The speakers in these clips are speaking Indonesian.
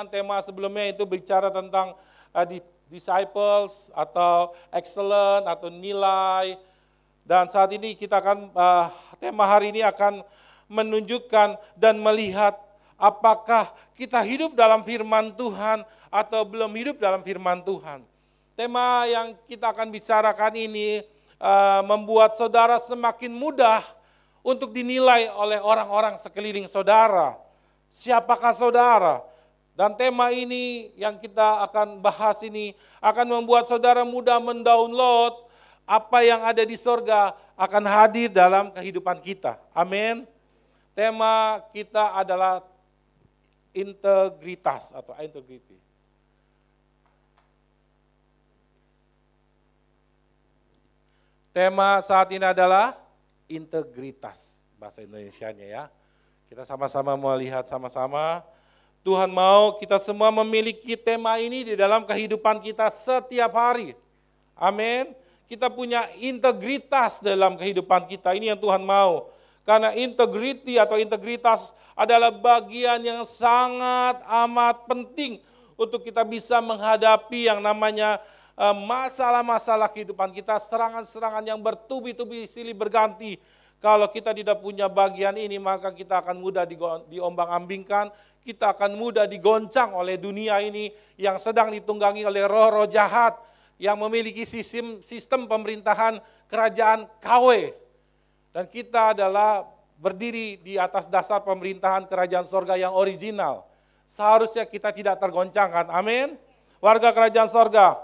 tema sebelumnya itu bicara tentang disciples atau excellent atau nilai. Dan saat ini kita akan, tema hari ini akan menunjukkan dan melihat apakah kita hidup dalam firman Tuhan atau belum hidup dalam firman Tuhan. Tema yang kita akan bicarakan ini membuat saudara semakin mudah untuk dinilai oleh orang-orang sekeliling saudara. Siapakah saudara? Dan tema ini yang kita akan bahas ini akan membuat saudara mudah mendownload apa yang ada di sorga akan hadir dalam kehidupan kita. Amin. Tema kita adalah integritas atau integrity. Tema saat ini adalah integritas, bahasa Indonesianya ya. Kita sama-sama melihat sama-sama. Tuhan mau kita semua memiliki tema ini di dalam kehidupan kita setiap hari. Amin. Kita punya integritas dalam kehidupan kita, ini yang Tuhan mau. Karena integrity atau integritas adalah bagian yang sangat amat penting untuk kita bisa menghadapi yang namanya masalah-masalah kehidupan kita, serangan-serangan yang bertubi-tubi silih berganti. Kalau kita tidak punya bagian ini, maka kita akan mudah diombang-ambingkan, kita akan mudah digoncang oleh dunia ini yang sedang ditunggangi oleh roh-roh jahat, yang memiliki sistem pemerintahan kerajaan KW. Dan kita adalah berdiri di atas dasar pemerintahan kerajaan sorga yang original. Seharusnya kita tidak tergoncangkan, amin. Warga kerajaan sorga.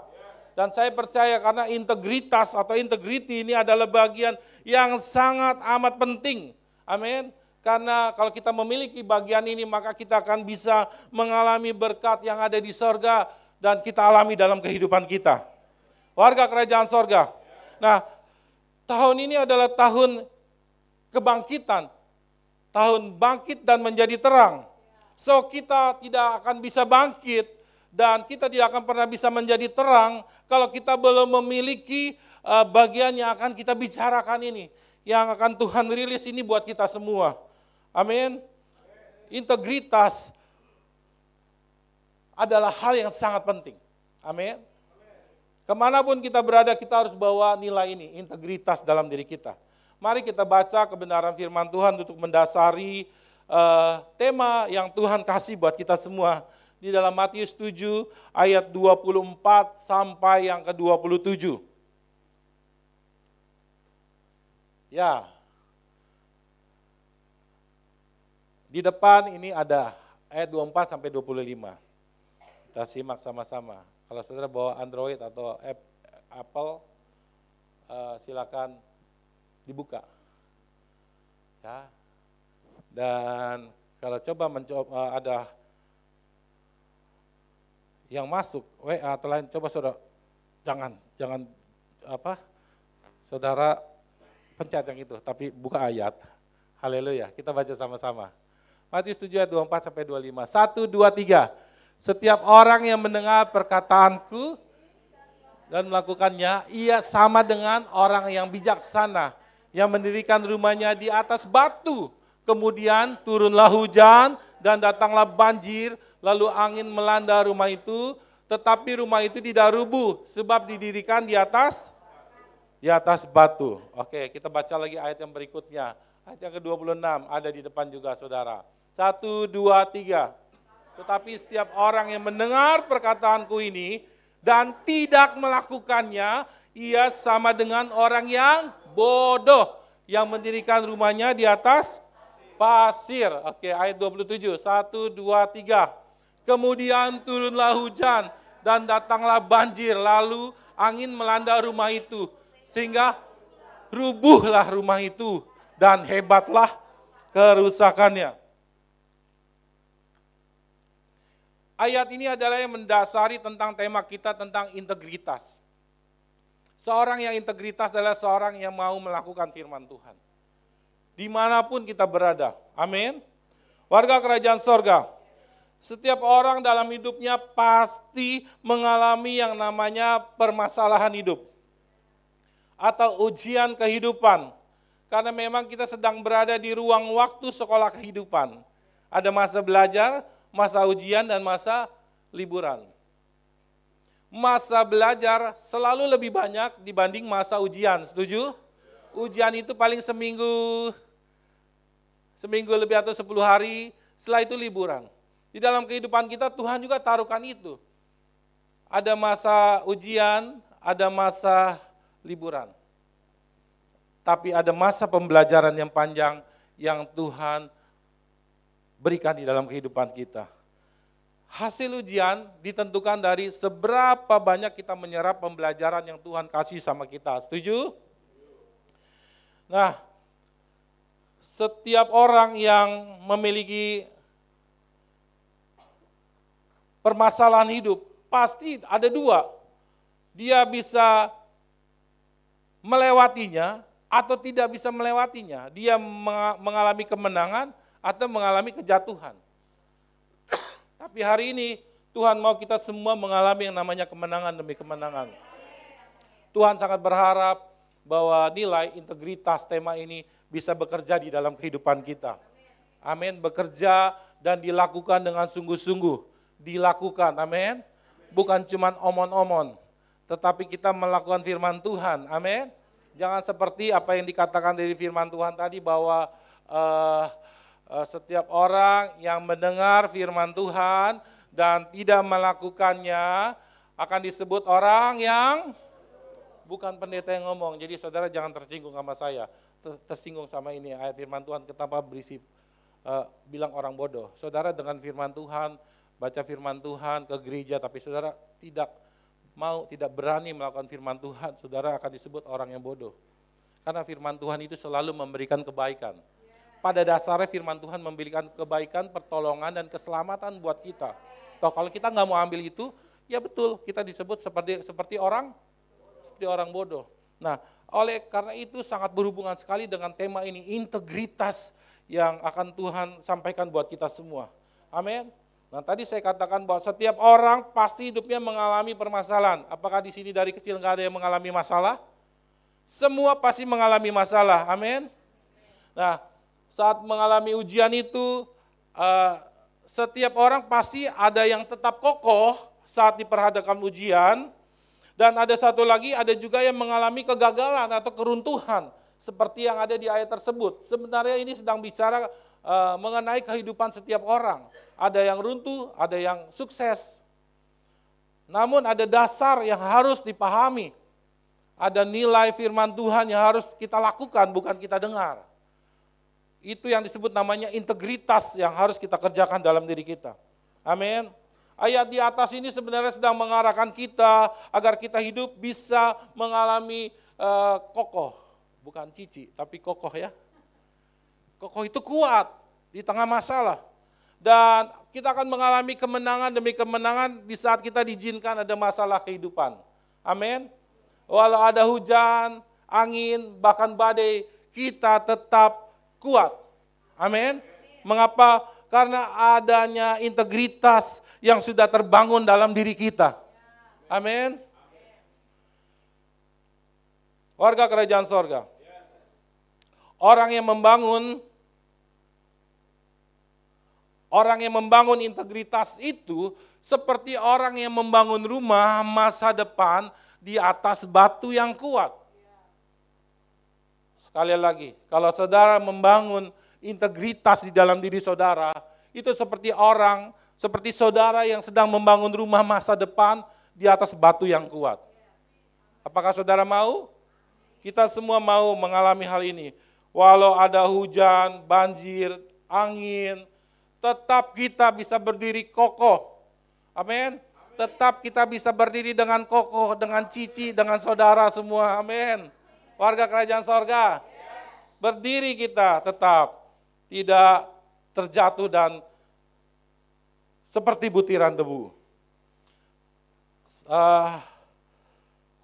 Dan saya percaya karena integritas atau integrity ini adalah bagian yang sangat amat penting, amin. Karena kalau kita memiliki bagian ini, maka kita akan bisa mengalami berkat yang ada di sorga dan kita alami dalam kehidupan kita. Warga kerajaan sorga. Nah, tahun ini adalah tahun kebangkitan. Tahun bangkit dan menjadi terang. So, kita tidak akan bisa bangkit dan kita tidak akan pernah bisa menjadi terang kalau kita belum memiliki bagian yang akan kita bicarakan ini. Yang akan Tuhan rilis ini buat kita semua. Amin. Integritas adalah hal yang sangat penting. Amin. Kemanapun kita berada, kita harus bawa nilai ini, integritas dalam diri kita. Mari kita baca kebenaran firman Tuhan untuk mendasari tema yang Tuhan kasih buat kita semua. Di dalam Matius 7 ayat 24 sampai yang ke-27. Ya, di depan ini ada ayat 24 sampai 25. Kita simak sama-sama. Kalau saudara bawa Android atau Apple, silakan dibuka. Ya. Dan kalau mencoba ada yang masuk WA atau lain, coba saudara jangan saudara pencet yang itu, tapi buka ayat. Haleluya. Kita baca sama-sama. Matius 7 ayat 24 sampai 25. 1 2 3. Setiap orang yang mendengar perkataanku dan melakukannya, ia sama dengan orang yang bijaksana, yang mendirikan rumahnya di atas batu. Kemudian turunlah hujan dan datanglah banjir, lalu angin melanda rumah itu, tetapi rumah itu tidak rubuh, sebab didirikan di atas batu. Oke, kita baca lagi ayat yang berikutnya. Ayat yang ke-26 ada di depan juga saudara. 1 2 3. Tetapi setiap orang yang mendengar perkataanku ini dan tidak melakukannya, ia sama dengan orang yang bodoh, yang mendirikan rumahnya di atas pasir. Oke, ayat 27, 1, 2, 3. Kemudian turunlah hujan dan datanglah banjir, lalu angin melanda rumah itu, sehingga rubuhlah rumah itu dan hebatlah kerusakannya. Ayat ini adalah yang mendasari tentang tema kita tentang integritas. Seorang yang integritas adalah seorang yang mau melakukan firman Tuhan. Dimanapun kita berada, amin. Warga kerajaan sorga, setiap orang dalam hidupnya pasti mengalami yang namanya permasalahan hidup. Atau ujian kehidupan. Karena memang kita sedang berada di ruang waktu sekolah kehidupan. Ada masa belajar, masa ujian dan masa liburan. Masa belajar selalu lebih banyak dibanding masa ujian, setuju? Ujian itu paling seminggu lebih atau 10 hari, setelah itu liburan. Di dalam kehidupan kita Tuhan juga taruhkan itu. Ada masa ujian, ada masa liburan. Tapi ada masa pembelajaran yang panjang yang Tuhan berikan di dalam kehidupan kita. Hasil ujian ditentukan dari seberapa banyak kita menyerap pembelajaran yang Tuhan kasih sama kita. Setuju? Nah, setiap orang yang memiliki permasalahan hidup, pasti ada dua. Dia bisa melewatinya atau tidak bisa melewatinya. Dia mengalami kemenangan atau mengalami kejatuhan. Tapi hari ini Tuhan mau kita semua mengalami yang namanya kemenangan demi kemenangan. Tuhan sangat berharap bahwa nilai integritas tema ini bisa bekerja di dalam kehidupan kita. Amin, bekerja dan dilakukan dengan sungguh-sungguh. Dilakukan, amin. Bukan cuma omon-omon, tetapi kita melakukan firman Tuhan, amin. Jangan seperti apa yang dikatakan dari firman Tuhan tadi bahwa setiap orang yang mendengar firman Tuhan dan tidak melakukannya akan disebut orang yang bukan pendeta yang ngomong. Jadi saudara jangan tersinggung sama saya, tersinggung sama ini ayat firman Tuhan kenapa berisi bilang orang bodoh. Saudara dengan firman Tuhan, baca firman Tuhan ke gereja, tapi saudara tidak berani melakukan firman Tuhan, saudara akan disebut orang yang bodoh. Karena firman Tuhan itu selalu memberikan kebaikan. Pada dasarnya firman Tuhan memberikan kebaikan, pertolongan, dan keselamatan buat kita. Toh kalau kita nggak mau ambil itu, ya betul, kita disebut seperti orang bodoh. Nah, oleh karena itu sangat berhubungan sekali dengan tema ini, integritas yang akan Tuhan sampaikan buat kita semua. Amin. Nah, tadi saya katakan bahwa setiap orang pasti hidupnya mengalami permasalahan. Apakah di sini dari kecil nggak ada yang mengalami masalah? Semua pasti mengalami masalah. Amin. Nah, saat mengalami ujian itu, setiap orang pasti ada yang tetap kokoh saat diperhadapkan ujian, dan ada satu lagi, ada juga yang mengalami kegagalan atau keruntuhan, seperti yang ada di ayat tersebut. Sebenarnya ini sedang bicara mengenai kehidupan setiap orang. Ada yang runtuh, ada yang sukses. Namun ada dasar yang harus dipahami. Ada nilai firman Tuhan yang harus kita lakukan, bukan kita dengar. Itu yang disebut namanya integritas yang harus kita kerjakan dalam diri kita. Amin. Ayat di atas ini sebenarnya sedang mengarahkan kita agar kita hidup bisa mengalami kokoh. Bukan cici, tapi kokoh ya. Kokoh itu kuat di tengah masalah. Dan kita akan mengalami kemenangan demi kemenangan di saat kita diizinkan ada masalah kehidupan. Amin. Walau ada hujan, angin, bahkan badai, kita tetap kuat. Amin. Mengapa? Karena adanya integritas yang sudah terbangun dalam diri kita. Amin. Warga kerajaan sorga. Orang yang membangun integritas itu seperti orang yang membangun rumah masa depan di atas batu yang kuat. Sekali lagi, kalau saudara membangun integritas di dalam diri saudara, itu seperti saudara yang sedang membangun rumah masa depan di atas batu yang kuat. Apakah saudara mau? Kita semua mau mengalami hal ini. Walau ada hujan, banjir, angin, tetap kita bisa berdiri kokoh. Amin. Tetap kita bisa berdiri dengan kokoh, dengan cici, dengan saudara semua. Amin. Warga kerajaan sorga, berdiri kita tetap tidak terjatuh dan seperti butiran debu.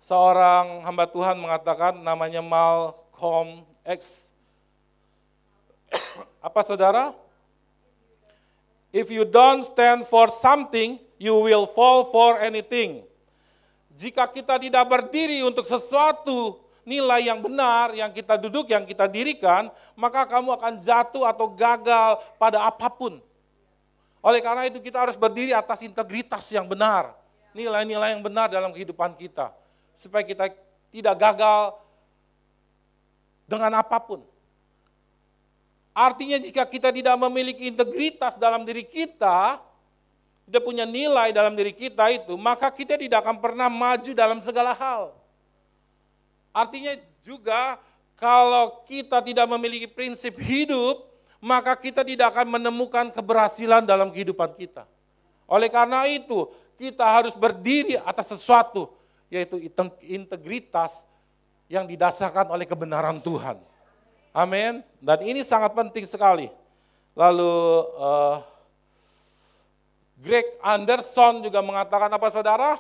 Seorang hamba Tuhan mengatakan namanya Malcolm X. Apa saudara? If you don't stand for something, you will fall for anything. Jika kita tidak berdiri untuk sesuatu nilai yang benar, yang kita duduk, yang kita dirikan, maka kamu akan jatuh atau gagal pada apapun. Oleh karena itu kita harus berdiri atas integritas yang benar. Nilai-nilai yang benar dalam kehidupan kita. Supaya kita tidak gagal dengan apapun. Artinya jika kita tidak memiliki integritas dalam diri kita, tidak punya nilai dalam diri kita itu, maka kita tidak akan pernah maju dalam segala hal. Artinya juga kalau kita tidak memiliki prinsip hidup, maka kita tidak akan menemukan keberhasilan dalam kehidupan kita. Oleh karena itu, kita harus berdiri atas sesuatu, yaitu integritas yang didasarkan oleh kebenaran Tuhan. Amin. Dan ini sangat penting sekali. Lalu Greg Anderson juga mengatakan apa saudara?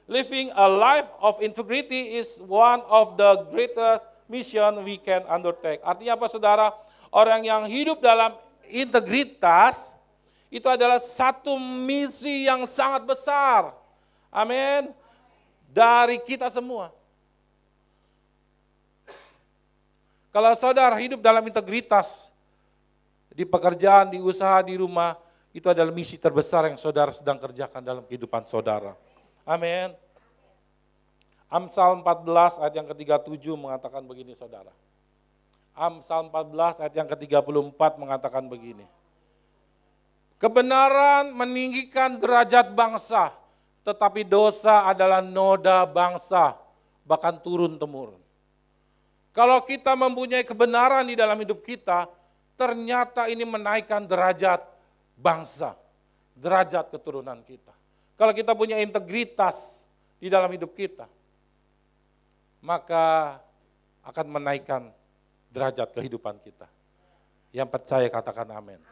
Living a life of integrity is one of the greatest mission we can undertake. Artinya apa saudara? Orang yang hidup dalam integritas itu adalah satu misi yang sangat besar. Amin. Dari kita semua. Kalau saudara hidup dalam integritas, di pekerjaan, di usaha, di rumah, itu adalah misi terbesar yang saudara sedang kerjakan dalam kehidupan saudara. Amin. Amsal 14 ayat yang ke-37 mengatakan begini saudara. Amsal 14 ayat yang ke-34 mengatakan begini. Kebenaran meninggikan derajat bangsa, tetapi dosa adalah noda bangsa, bahkan turun-temurun. Kalau kita mempunyai kebenaran di dalam hidup kita, ternyata ini menaikkan derajat bangsa, derajat keturunan kita. Kalau kita punya integritas di dalam hidup kita, maka akan menaikkan derajat kehidupan kita. Yang percaya katakan amin.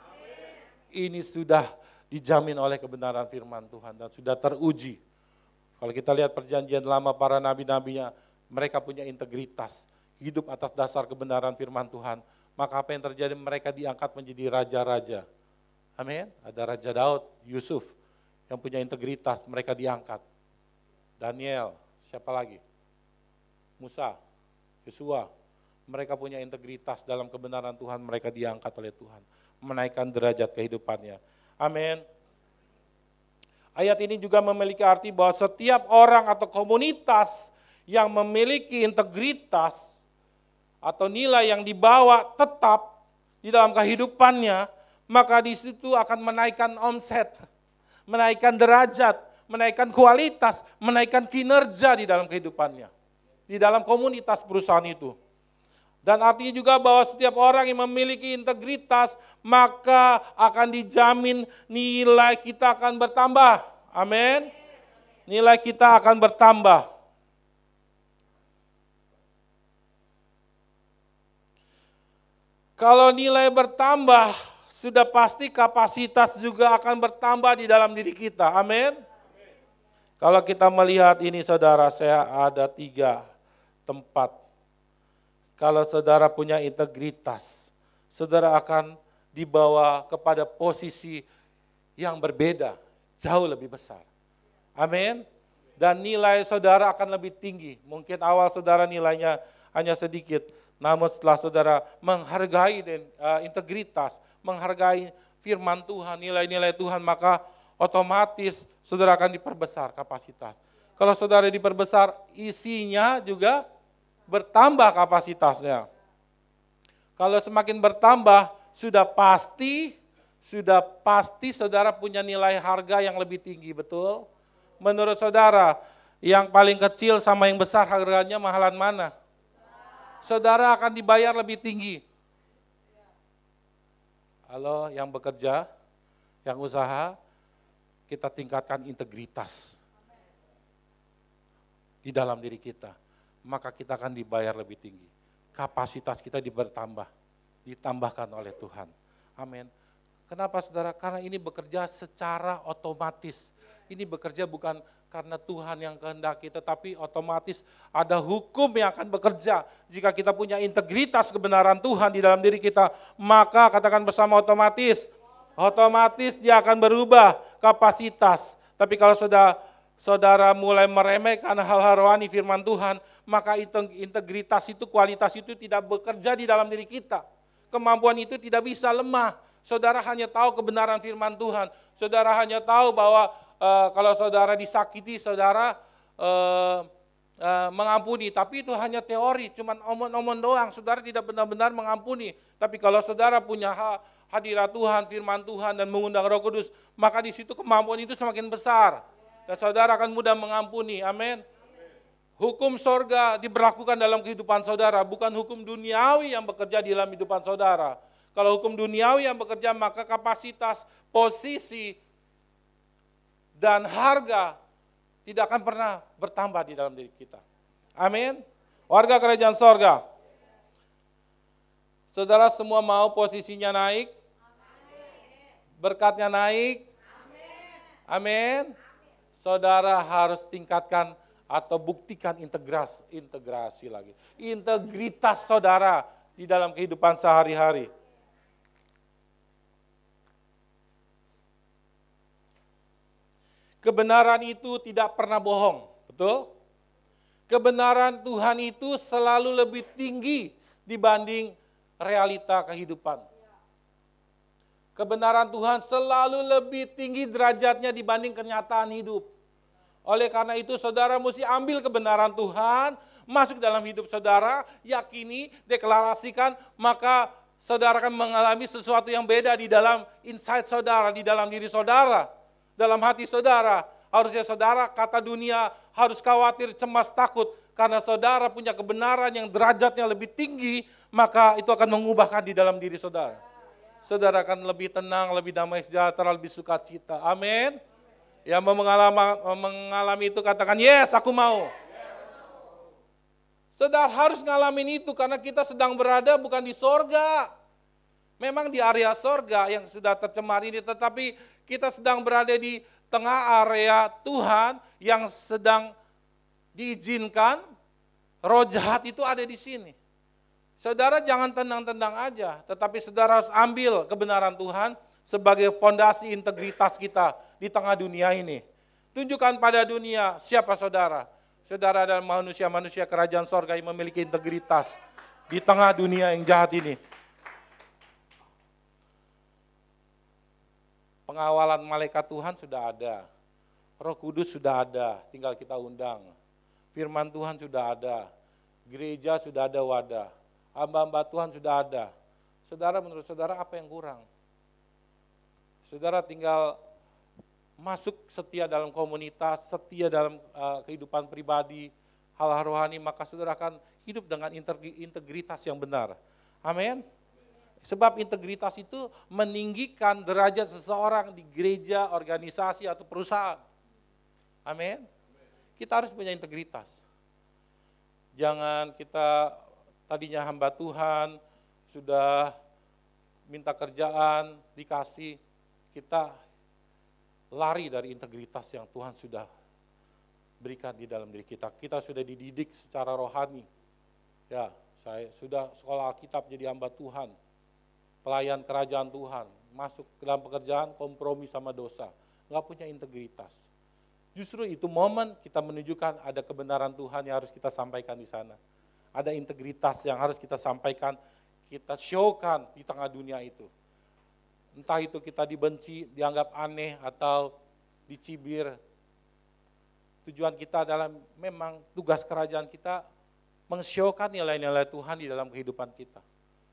Ini sudah dijamin oleh kebenaran firman Tuhan dan sudah teruji. Kalau kita lihat perjanjian lama para nabi-nabinya, mereka punya integritas, hidup atas dasar kebenaran firman Tuhan. Maka apa yang terjadi? Mereka diangkat menjadi raja-raja. Amin. Ada Raja Daud, Yusuf yang punya integritas, mereka diangkat. Daniel, siapa lagi? Musa, Yosua, mereka punya integritas dalam kebenaran Tuhan, mereka diangkat oleh Tuhan, menaikkan derajat kehidupannya. Amin. Ayat ini juga memiliki arti bahwa setiap orang atau komunitas yang memiliki integritas atau nilai yang dibawa tetap di dalam kehidupannya, maka di situ akan menaikkan omset, menaikkan derajat, menaikkan kualitas, menaikkan kinerja di dalam kehidupannya, di dalam komunitas perusahaan itu. Dan artinya juga bahwa setiap orang yang memiliki integritas, maka akan dijamin nilai kita akan bertambah. Amin. Nilai kita akan bertambah. Kalau nilai bertambah, sudah pasti kapasitas juga akan bertambah di dalam diri kita. Amin. Kalau kita melihat ini saudara, saya ada 3 tempat. Kalau saudara punya integritas, saudara akan dibawa kepada posisi yang berbeda, jauh lebih besar. Amin. Dan nilai saudara akan lebih tinggi. Mungkin awal saudara nilainya hanya sedikit, namun setelah saudara menghargai integritas, menghargai firman Tuhan, nilai-nilai Tuhan, maka otomatis saudara akan diperbesar kapasitas. Kalau saudara diperbesar, isinya juga bertambah kapasitasnya. Kalau semakin bertambah, sudah pasti saudara punya nilai harga yang lebih tinggi, betul? Menurut saudara, yang paling kecil sama yang besar harganya mahalan mana? Saudara akan dibayar lebih tinggi. Halo, yang bekerja, yang usaha, kita tingkatkan integritas di dalam diri kita. Maka kita akan dibayar lebih tinggi. Kapasitas kita ditambahkan oleh Tuhan. Amin. Kenapa saudara? Karena ini bekerja secara otomatis. Ini bekerja bukan karena Tuhan yang kehendaki, tetapi otomatis ada hukum yang akan bekerja. Jika kita punya integritas kebenaran Tuhan di dalam diri kita, maka katakan bersama otomatis dia akan berubah kapasitas. Tapi kalau saudara mulai meremehkan hal-hal rohani firman Tuhan, maka integritas itu, kualitas itu tidak bekerja di dalam diri kita. Kemampuan itu tidak bisa lemah. Saudara hanya tahu kebenaran firman Tuhan. Saudara hanya tahu bahwa kalau saudara disakiti, saudara mengampuni. Tapi itu hanya teori, cuman omong-omong doang. Saudara tidak benar-benar mengampuni. Tapi kalau saudara punya hadirat Tuhan, firman Tuhan, dan mengundang Roh Kudus, maka di situ kemampuan itu semakin besar. Dan saudara akan mudah mengampuni. Amin. Hukum sorga diberlakukan dalam kehidupan saudara, bukan hukum duniawi yang bekerja di dalam kehidupan saudara. Kalau hukum duniawi yang bekerja, maka kapasitas, posisi, dan harga tidak akan pernah bertambah di dalam diri kita. Amin. Warga kerajaan sorga. Saudara semua mau posisinya naik? Berkatnya naik? Amin. Saudara harus tingkatkan atau buktikan integrasi lagi. Integritas saudara di dalam kehidupan sehari-hari. Kebenaran itu tidak pernah bohong, betul? Kebenaran Tuhan itu selalu lebih tinggi dibanding realita kehidupan. Kebenaran Tuhan selalu lebih tinggi derajatnya dibanding kenyataan hidup. Oleh karena itu saudara mesti ambil kebenaran Tuhan, masuk dalam hidup saudara, yakini, deklarasikan, maka saudara akan mengalami sesuatu yang beda di dalam inside saudara, di dalam diri saudara. Dalam hati saudara, harusnya saudara kata dunia harus khawatir, cemas, takut. Karena saudara punya kebenaran yang derajatnya lebih tinggi, maka itu akan mengubahkan di dalam diri saudara. Saudara akan lebih tenang, lebih damai sejahtera, lebih sukacita. Amin. Yang mengalami itu katakan, yes aku mau. Saudara harus ngalamin itu karena kita sedang berada bukan di sorga. Memang di area sorga yang sudah tercemar ini, tetapi kita sedang berada di tengah area Tuhan yang sedang diizinkan roh jahat itu ada di sini. Saudara jangan tendang-tendang aja, tetapi saudara harus ambil kebenaran Tuhan sebagai fondasi integritas kita di tengah dunia ini. Tunjukkan pada dunia siapa saudara. Saudara adalah manusia-manusia kerajaan sorga yang memiliki integritas di tengah dunia yang jahat ini. Pengawalan malaikat Tuhan sudah ada, Roh Kudus sudah ada, tinggal kita undang. Firman Tuhan sudah ada, gereja sudah ada wadah, hamba-hamba Tuhan sudah ada. Saudara, menurut saudara apa yang kurang? Saudara tinggal masuk setia dalam komunitas, setia dalam kehidupan pribadi, hal rohani, maka saudara akan hidup dengan integritas yang benar. Amin. Sebab integritas itu meninggikan derajat seseorang di gereja, organisasi, atau perusahaan. Amin. Kita harus punya integritas. Jangan kita tadinya hamba Tuhan, sudah minta kerjaan, dikasih, kita lari dari integritas yang Tuhan sudah berikan di dalam diri kita. Kita sudah dididik secara rohani. Ya, saya sudah sekolah Alkitab jadi hamba Tuhan. Pelayan kerajaan Tuhan, masuk ke dalam pekerjaan, kompromi sama dosa, nggak punya integritas. Justru itu momen kita menunjukkan ada kebenaran Tuhan yang harus kita sampaikan di sana. Ada integritas yang harus kita sampaikan, kita showkan di tengah dunia itu. Entah itu kita dibenci, dianggap aneh, atau dicibir. Tujuan kita adalah memang tugas kerajaan kita meng-showkan nilai-nilai Tuhan di dalam kehidupan kita.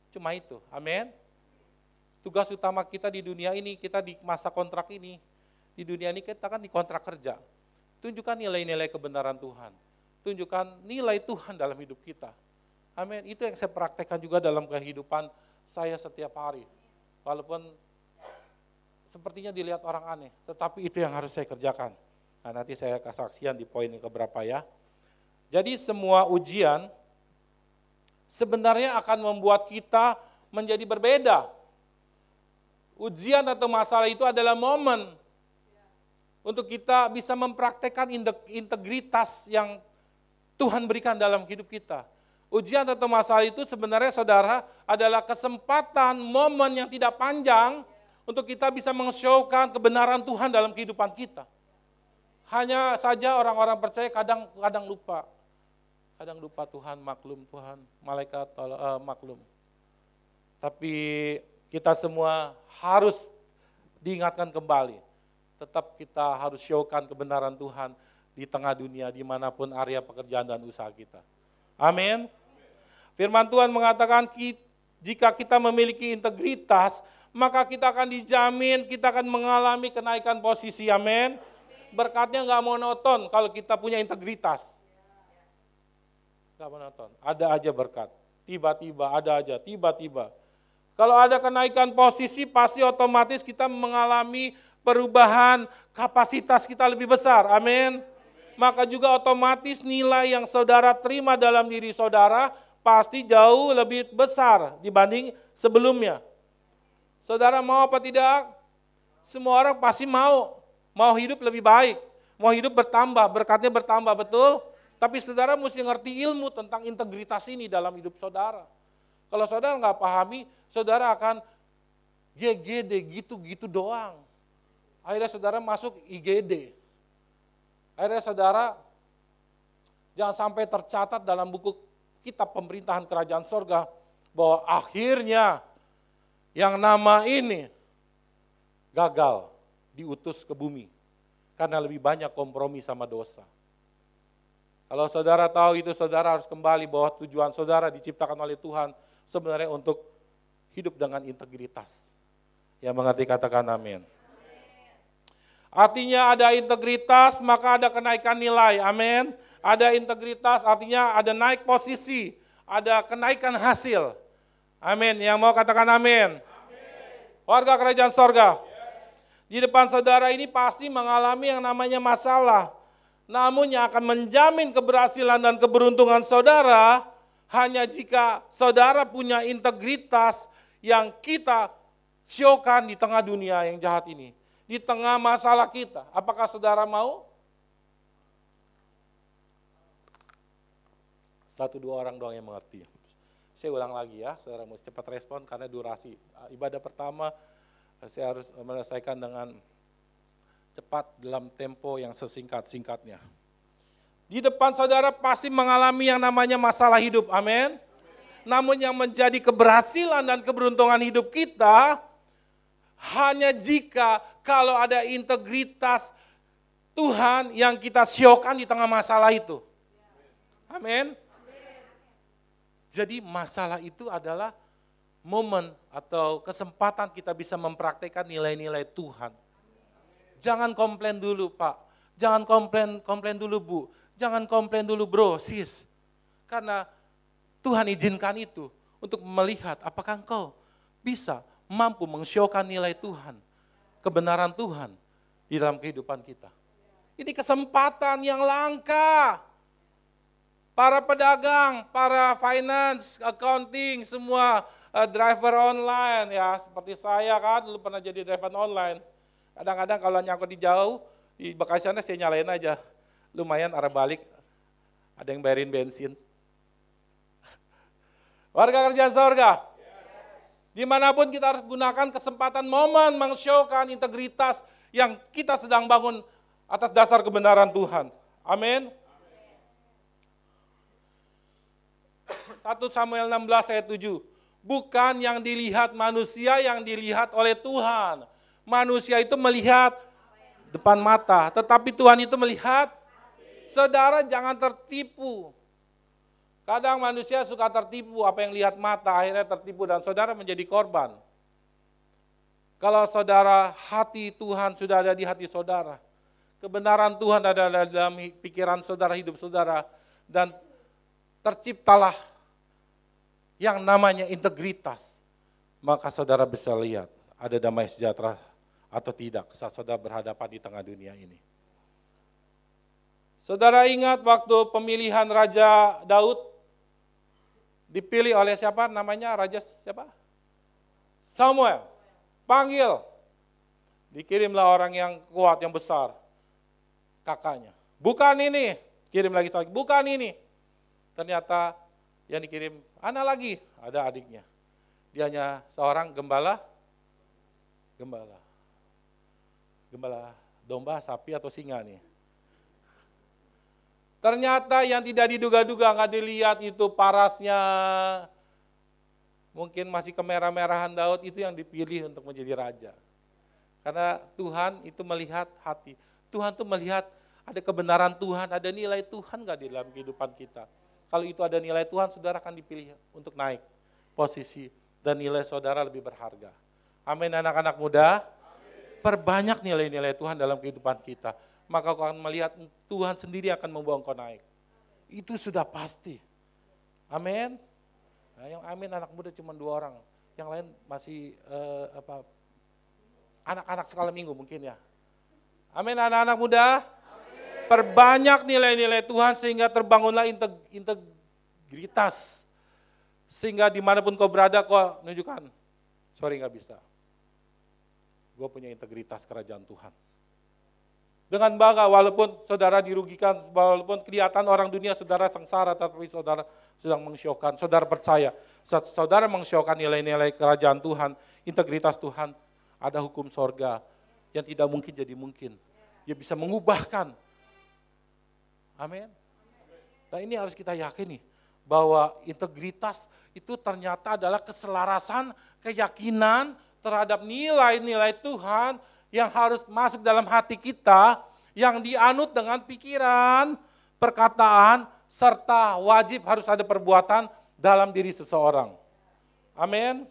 Cuma itu, amin. Tugas utama kita di dunia ini, kita di masa kontrak ini, di dunia ini kita kan di kontrak kerja. Tunjukkan nilai-nilai kebenaran Tuhan. Tunjukkan nilai Tuhan dalam hidup kita. Amin. Itu yang saya praktekkan juga dalam kehidupan saya setiap hari. Walaupun sepertinya dilihat orang aneh, tetapi itu yang harus saya kerjakan. Nah, nanti saya kesaksian di poin yang keberapa ya. Jadi semua ujian sebenarnya akan membuat kita menjadi berbeda. Ujian atau masalah itu adalah momen untuk kita bisa mempraktekkan integritas yang Tuhan berikan dalam hidup kita. Ujian atau masalah itu sebenarnya saudara adalah kesempatan, momen yang tidak panjang untuk kita bisa meng-showkan kebenaran Tuhan dalam kehidupan kita. Hanya saja orang-orang percaya kadang lupa. Kadang lupa Tuhan maklum, Tuhan malaikat maklum. Tapi kita semua harus diingatkan kembali. Tetap kita harus showkan kebenaran Tuhan di tengah dunia, dimanapun area pekerjaan dan usaha kita. Amin. Firman Tuhan mengatakan jika kita memiliki integritas, maka kita akan dijamin, kita akan mengalami kenaikan posisi. Amin. Berkatnya nggak monoton kalau kita punya integritas. Nggak monoton, ada aja berkat. Tiba-tiba, ada aja, tiba-tiba. Kalau ada kenaikan posisi, pasti otomatis kita mengalami perubahan kapasitas kita lebih besar. Amin. Maka juga otomatis nilai yang saudara terima dalam diri saudara pasti jauh lebih besar dibanding sebelumnya. Saudara mau apa tidak? Semua orang pasti mau hidup lebih baik, mau hidup bertambah, berkatnya bertambah, betul? Tapi saudara mesti ngerti ilmu tentang integritas ini dalam hidup saudara. Kalau saudara nggak pahami, saudara akan GGD gitu-gitu doang. Akhirnya saudara masuk IGD. Akhirnya saudara jangan sampai tercatat dalam buku kitab pemerintahan kerajaan sorga bahwa akhirnya yang nama ini gagal diutus ke bumi karena lebih banyak kompromi sama dosa. Kalau saudara tahu itu, saudara harus kembali bahwa tujuan saudara diciptakan oleh Tuhan sebenarnya untuk hidup dengan integritas. Yang mengerti katakan amin. Artinya ada integritas, maka ada kenaikan nilai. Amin. Ada integritas, artinya ada naik posisi, ada kenaikan hasil. Amin. Yang mau katakan amin. Warga kerajaan sorga. Di depan saudara ini pasti mengalami yang namanya masalah. Namun yang akan menjamin keberhasilan dan keberuntungan saudara, hanya jika saudara punya integritas yang kita showkan di tengah dunia yang jahat ini. Di tengah masalah kita, apakah saudara mau? 1-2 orang doang yang mengerti. Saya ulang lagi ya, saudara mesti cepat respon karena durasi. Ibadah pertama saya harus menyelesaikan dengan cepat dalam tempo yang sesingkat-singkatnya. Di depan saudara pasti mengalami yang namanya masalah hidup, amin. Namun yang menjadi keberhasilan dan keberuntungan hidup kita, hanya jika kalau ada integritas Tuhan yang kita showkan di tengah masalah itu. Amin. Jadi masalah itu adalah momen atau kesempatan kita bisa mempraktekkan nilai-nilai Tuhan. Jangan komplain dulu Pak, jangan komplain dulu Bu, jangan komplain dulu bro, sis. Karena Tuhan izinkan itu untuk melihat apakah engkau bisa mampu meng-showkan nilai Tuhan, kebenaran Tuhan di dalam kehidupan kita. Ini kesempatan yang langka. Para pedagang, para finance, accounting, semua driver online ya, seperti saya kan dulu pernah jadi driver online. Kadang-kadang kalau nyangkut di jauh, di Bekasi sana saya nyalain aja. Lumayan arah balik, ada yang bayarin bensin. Warga kerjaan sorga, dimanapun kita harus gunakan kesempatan momen meng-showkan integritas yang kita sedang bangun atas dasar kebenaran Tuhan. Amin. 1 Samuel 16 ayat 7. Bukan yang dilihat manusia, yang dilihat oleh Tuhan. Manusia itu melihat depan mata, tetapi Tuhan itu melihat. Saudara jangan tertipu. Kadang manusia suka tertipu, apa yang lihat mata akhirnya tertipu dan saudara menjadi korban. Kalau saudara, hati Tuhan sudah ada di hati saudara. Kebenaran Tuhan ada dalam pikiran saudara, hidup saudara. Dan terciptalah yang namanya integritas, maka saudara bisa lihat ada damai sejahtera atau tidak saat saudara berhadapan di tengah dunia ini. Saudara ingat waktu pemilihan Raja Daud, dipilih oleh siapa namanya, Raja siapa? Samuel, panggil, dikirimlah orang yang kuat, yang besar, kakaknya. Bukan ini, kirim lagi, bukan ini. Ternyata yang dikirim anak lagi, ada adiknya. Dia hanya seorang gembala domba, sapi atau singa nih. Ternyata yang tidak diduga-duga, nggak dilihat itu parasnya, mungkin masih kemerah-merahan Daud itu yang dipilih untuk menjadi raja. Karena Tuhan itu melihat hati. Tuhan tuh melihat ada kebenaran Tuhan, ada nilai Tuhan nggak di dalam kehidupan kita. Kalau itu ada nilai Tuhan, saudara akan dipilih untuk naik posisi dan nilai saudara lebih berharga. Amin anak-anak muda. Perbanyak nilai-nilai Tuhan dalam kehidupan kita. Maka kau akan melihat Tuhan sendiri akan membawa kau naik. Itu sudah pasti. Amin. Nah, yang amin anak muda cuma 2 orang. Yang lain masih anak-anak sekolah minggu mungkin ya. Amin anak-anak muda. Amin. Perbanyak nilai-nilai Tuhan sehingga terbangunlah integritas. Sehingga dimanapun kau berada kau menunjukkan, sorry nggak bisa. Gue punya integritas kerajaan Tuhan. Dengan bangga walaupun saudara dirugikan, walaupun kelihatan orang dunia saudara sengsara, tapi saudara sedang mengsyaukan, saudara percaya. Saat saudara mengsyaukan nilai-nilai kerajaan Tuhan, integritas Tuhan, ada hukum sorga yang tidak mungkin jadi mungkin. Dia bisa mengubahkan. Amin. Nah ini harus kita yakini bahwa integritas itu ternyata adalah keselarasan, keyakinan terhadap nilai-nilai Tuhan yang harus masuk dalam hati kita, yang dianut dengan pikiran, perkataan, serta wajib harus ada perbuatan dalam diri seseorang. Amin.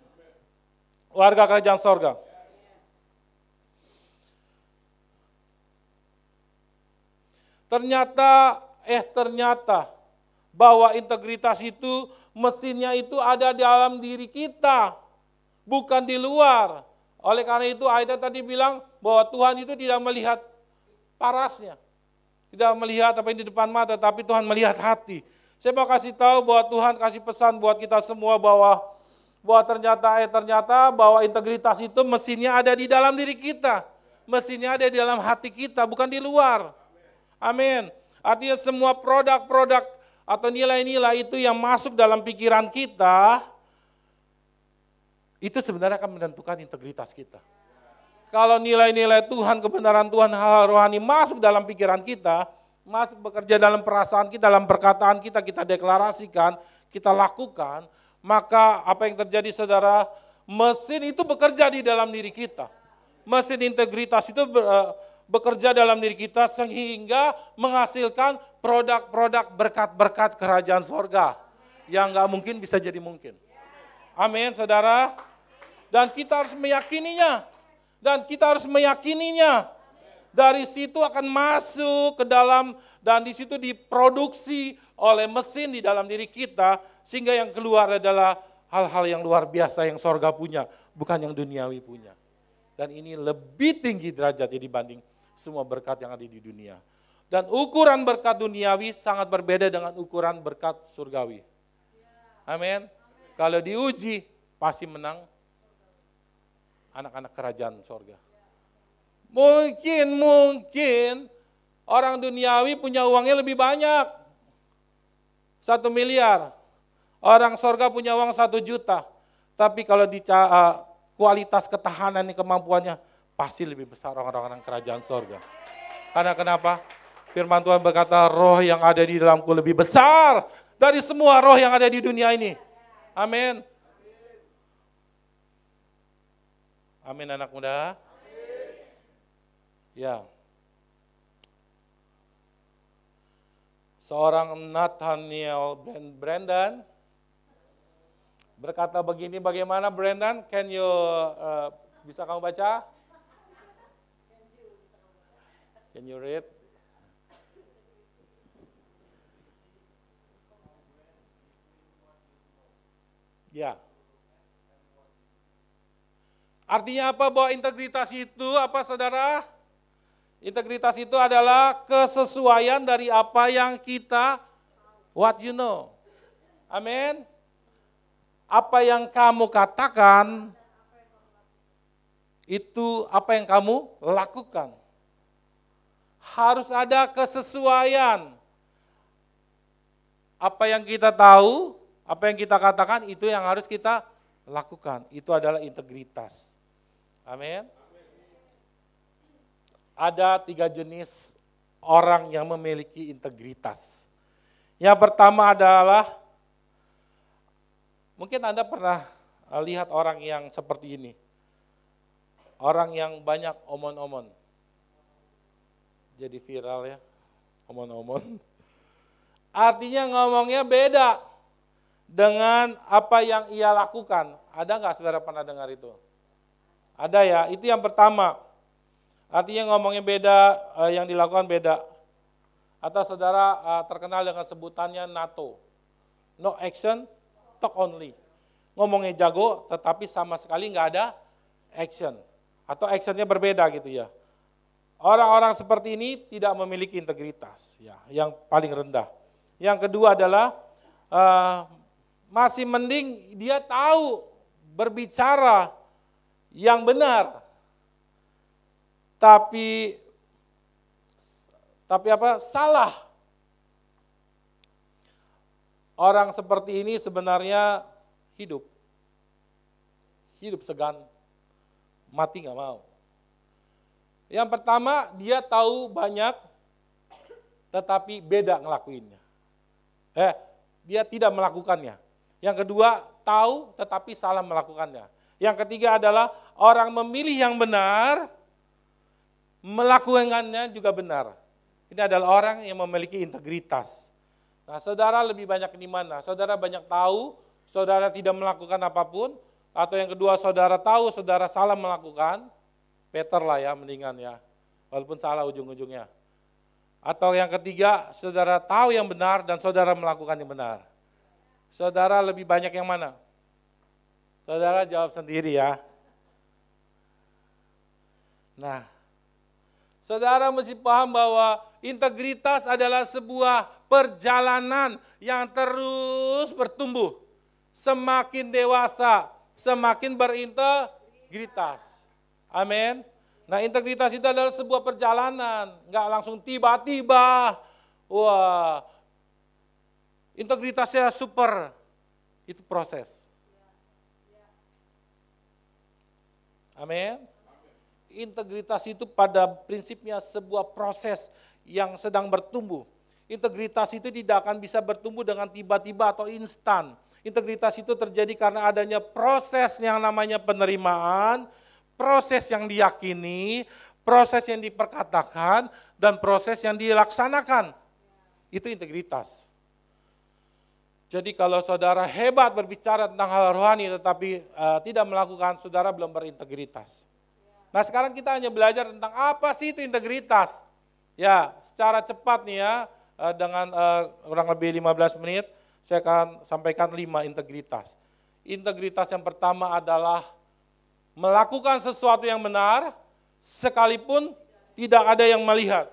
Warga kerajaan sorga. Ternyata bahwa integritas itu, mesinnya itu ada di dalam diri kita, bukan di luar. Oleh karena itu Aida tadi bilang bahwa Tuhan itu tidak melihat parasnya, tidak melihat apa yang di depan mata, tapi Tuhan melihat hati. Saya mau kasih tahu bahwa Tuhan kasih pesan buat kita semua bahwa ternyata bahwa integritas itu mesinnya ada di dalam diri kita, mesinnya ada di dalam hati kita, bukan di luar. Amin. Artinya semua produk-produk atau nilai-nilai itu yang masuk dalam pikiran kita, itu sebenarnya akan menentukan integritas kita. Kalau nilai-nilai Tuhan, kebenaran Tuhan, hal rohani masuk dalam pikiran kita, masuk bekerja dalam perasaan kita, dalam perkataan kita, kita deklarasikan, kita lakukan, maka apa yang terjadi saudara, mesin itu bekerja di dalam diri kita. Mesin integritas itu bekerja dalam diri kita sehingga menghasilkan produk-produk berkat-berkat kerajaan sorga yang gak mungkin bisa jadi mungkin. Amin saudara. Dan kita harus meyakininya. Dari situ akan masuk ke dalam dan di situ diproduksi oleh mesin di dalam diri kita sehingga yang keluar adalah hal-hal yang luar biasa yang sorga punya, bukan yang duniawi punya. Dan ini lebih tinggi derajatnya dibanding semua berkat yang ada di dunia. Dan ukuran berkat duniawi sangat berbeda dengan ukuran berkat surgawi. Amin. Kalau diuji pasti menang anak-anak kerajaan sorga. Mungkin orang duniawi punya uangnya lebih banyak. 1 miliar. Orang sorga punya uang 1 juta. Tapi kalau di kualitas ketahanan dan kemampuannya pasti lebih besar orang-orang kerajaan sorga. Karena kenapa? Firman Tuhan berkata roh yang ada di dalamku lebih besar dari semua roh yang ada di dunia ini. Amin. Amin anak muda. Ya. Seorang Nathaniel Brandon berkata begini, bagaimana Brandon? Can you bisa kamu baca? Can you read? Ya. Artinya apa bahwa integritas itu apa saudara? Integritas itu adalah kesesuaian dari apa yang kita what you know. Amin. Apa yang kamu katakan itu apa yang kamu lakukan. Harus ada kesesuaian. Apa yang kita tahu, apa yang kita katakan itu yang harus kita lakukan. Itu adalah integritas. Amin. Ada 3 jenis orang yang memiliki integritas. Yang pertama adalah, mungkin Anda pernah lihat orang yang seperti ini. Orang yang banyak omon-omon. Jadi viral ya, omon-omon. Artinya ngomongnya beda dengan apa yang ia lakukan. Ada nggak saudara pernah dengar itu? Ada ya, itu yang pertama. Artinya ngomongnya beda, yang dilakukan beda. Atau saudara terkenal dengan sebutannya NATO. No action, talk only. Ngomongnya jago, tetapi sama sekali nggak ada action. Atau actionnya berbeda gitu ya. Orang-orang seperti ini tidak memiliki integritas, ya, yang paling rendah. Yang kedua adalah masih mending dia tahu berbicara yang benar, tapi apa? Salah. Orang seperti ini sebenarnya hidup segan, mati nggak mau. Yang pertama, dia tahu banyak, tetapi beda ngelakuinnya. Dia tidak melakukannya. Yang kedua, tahu tetapi salah melakukannya. Yang ketiga adalah orang memilih yang benar, melakukannya juga benar. Ini adalah orang yang memiliki integritas. Nah, saudara lebih banyak di mana? Saudara banyak tahu, saudara tidak melakukan apapun, atau yang kedua saudara tahu, saudara salah melakukan, better lah ya, mendingan ya, walaupun salah ujung-ujungnya. Atau yang ketiga, saudara tahu yang benar dan saudara melakukan yang benar. Saudara lebih banyak yang mana? Saudara jawab sendiri ya. Nah, saudara mesti paham bahwa integritas adalah sebuah perjalanan yang terus bertumbuh. Semakin dewasa, semakin berintegritas. Amin. Nah, integritas itu adalah sebuah perjalanan, nggak langsung tiba-tiba. Wah, integritasnya super, itu proses. Amin. Integritas itu pada prinsipnya sebuah proses yang sedang bertumbuh. Integritas itu tidak akan bisa bertumbuh dengan tiba-tiba atau instan. Integritas itu terjadi karena adanya proses yang namanya penerimaan, proses yang diyakini, proses yang diperkatakan, dan proses yang dilaksanakan. Itu integritas. Jadi kalau saudara hebat berbicara tentang hal rohani tetapi tidak melakukan, saudara belum berintegritas. Nah, sekarang kita hanya belajar tentang apa sih itu integritas. Ya, secara cepat nih ya, dengan kurang lebih 15 menit, saya akan sampaikan 5 integritas. Integritas yang pertama adalah melakukan sesuatu yang benar, sekalipun tidak ada yang melihat.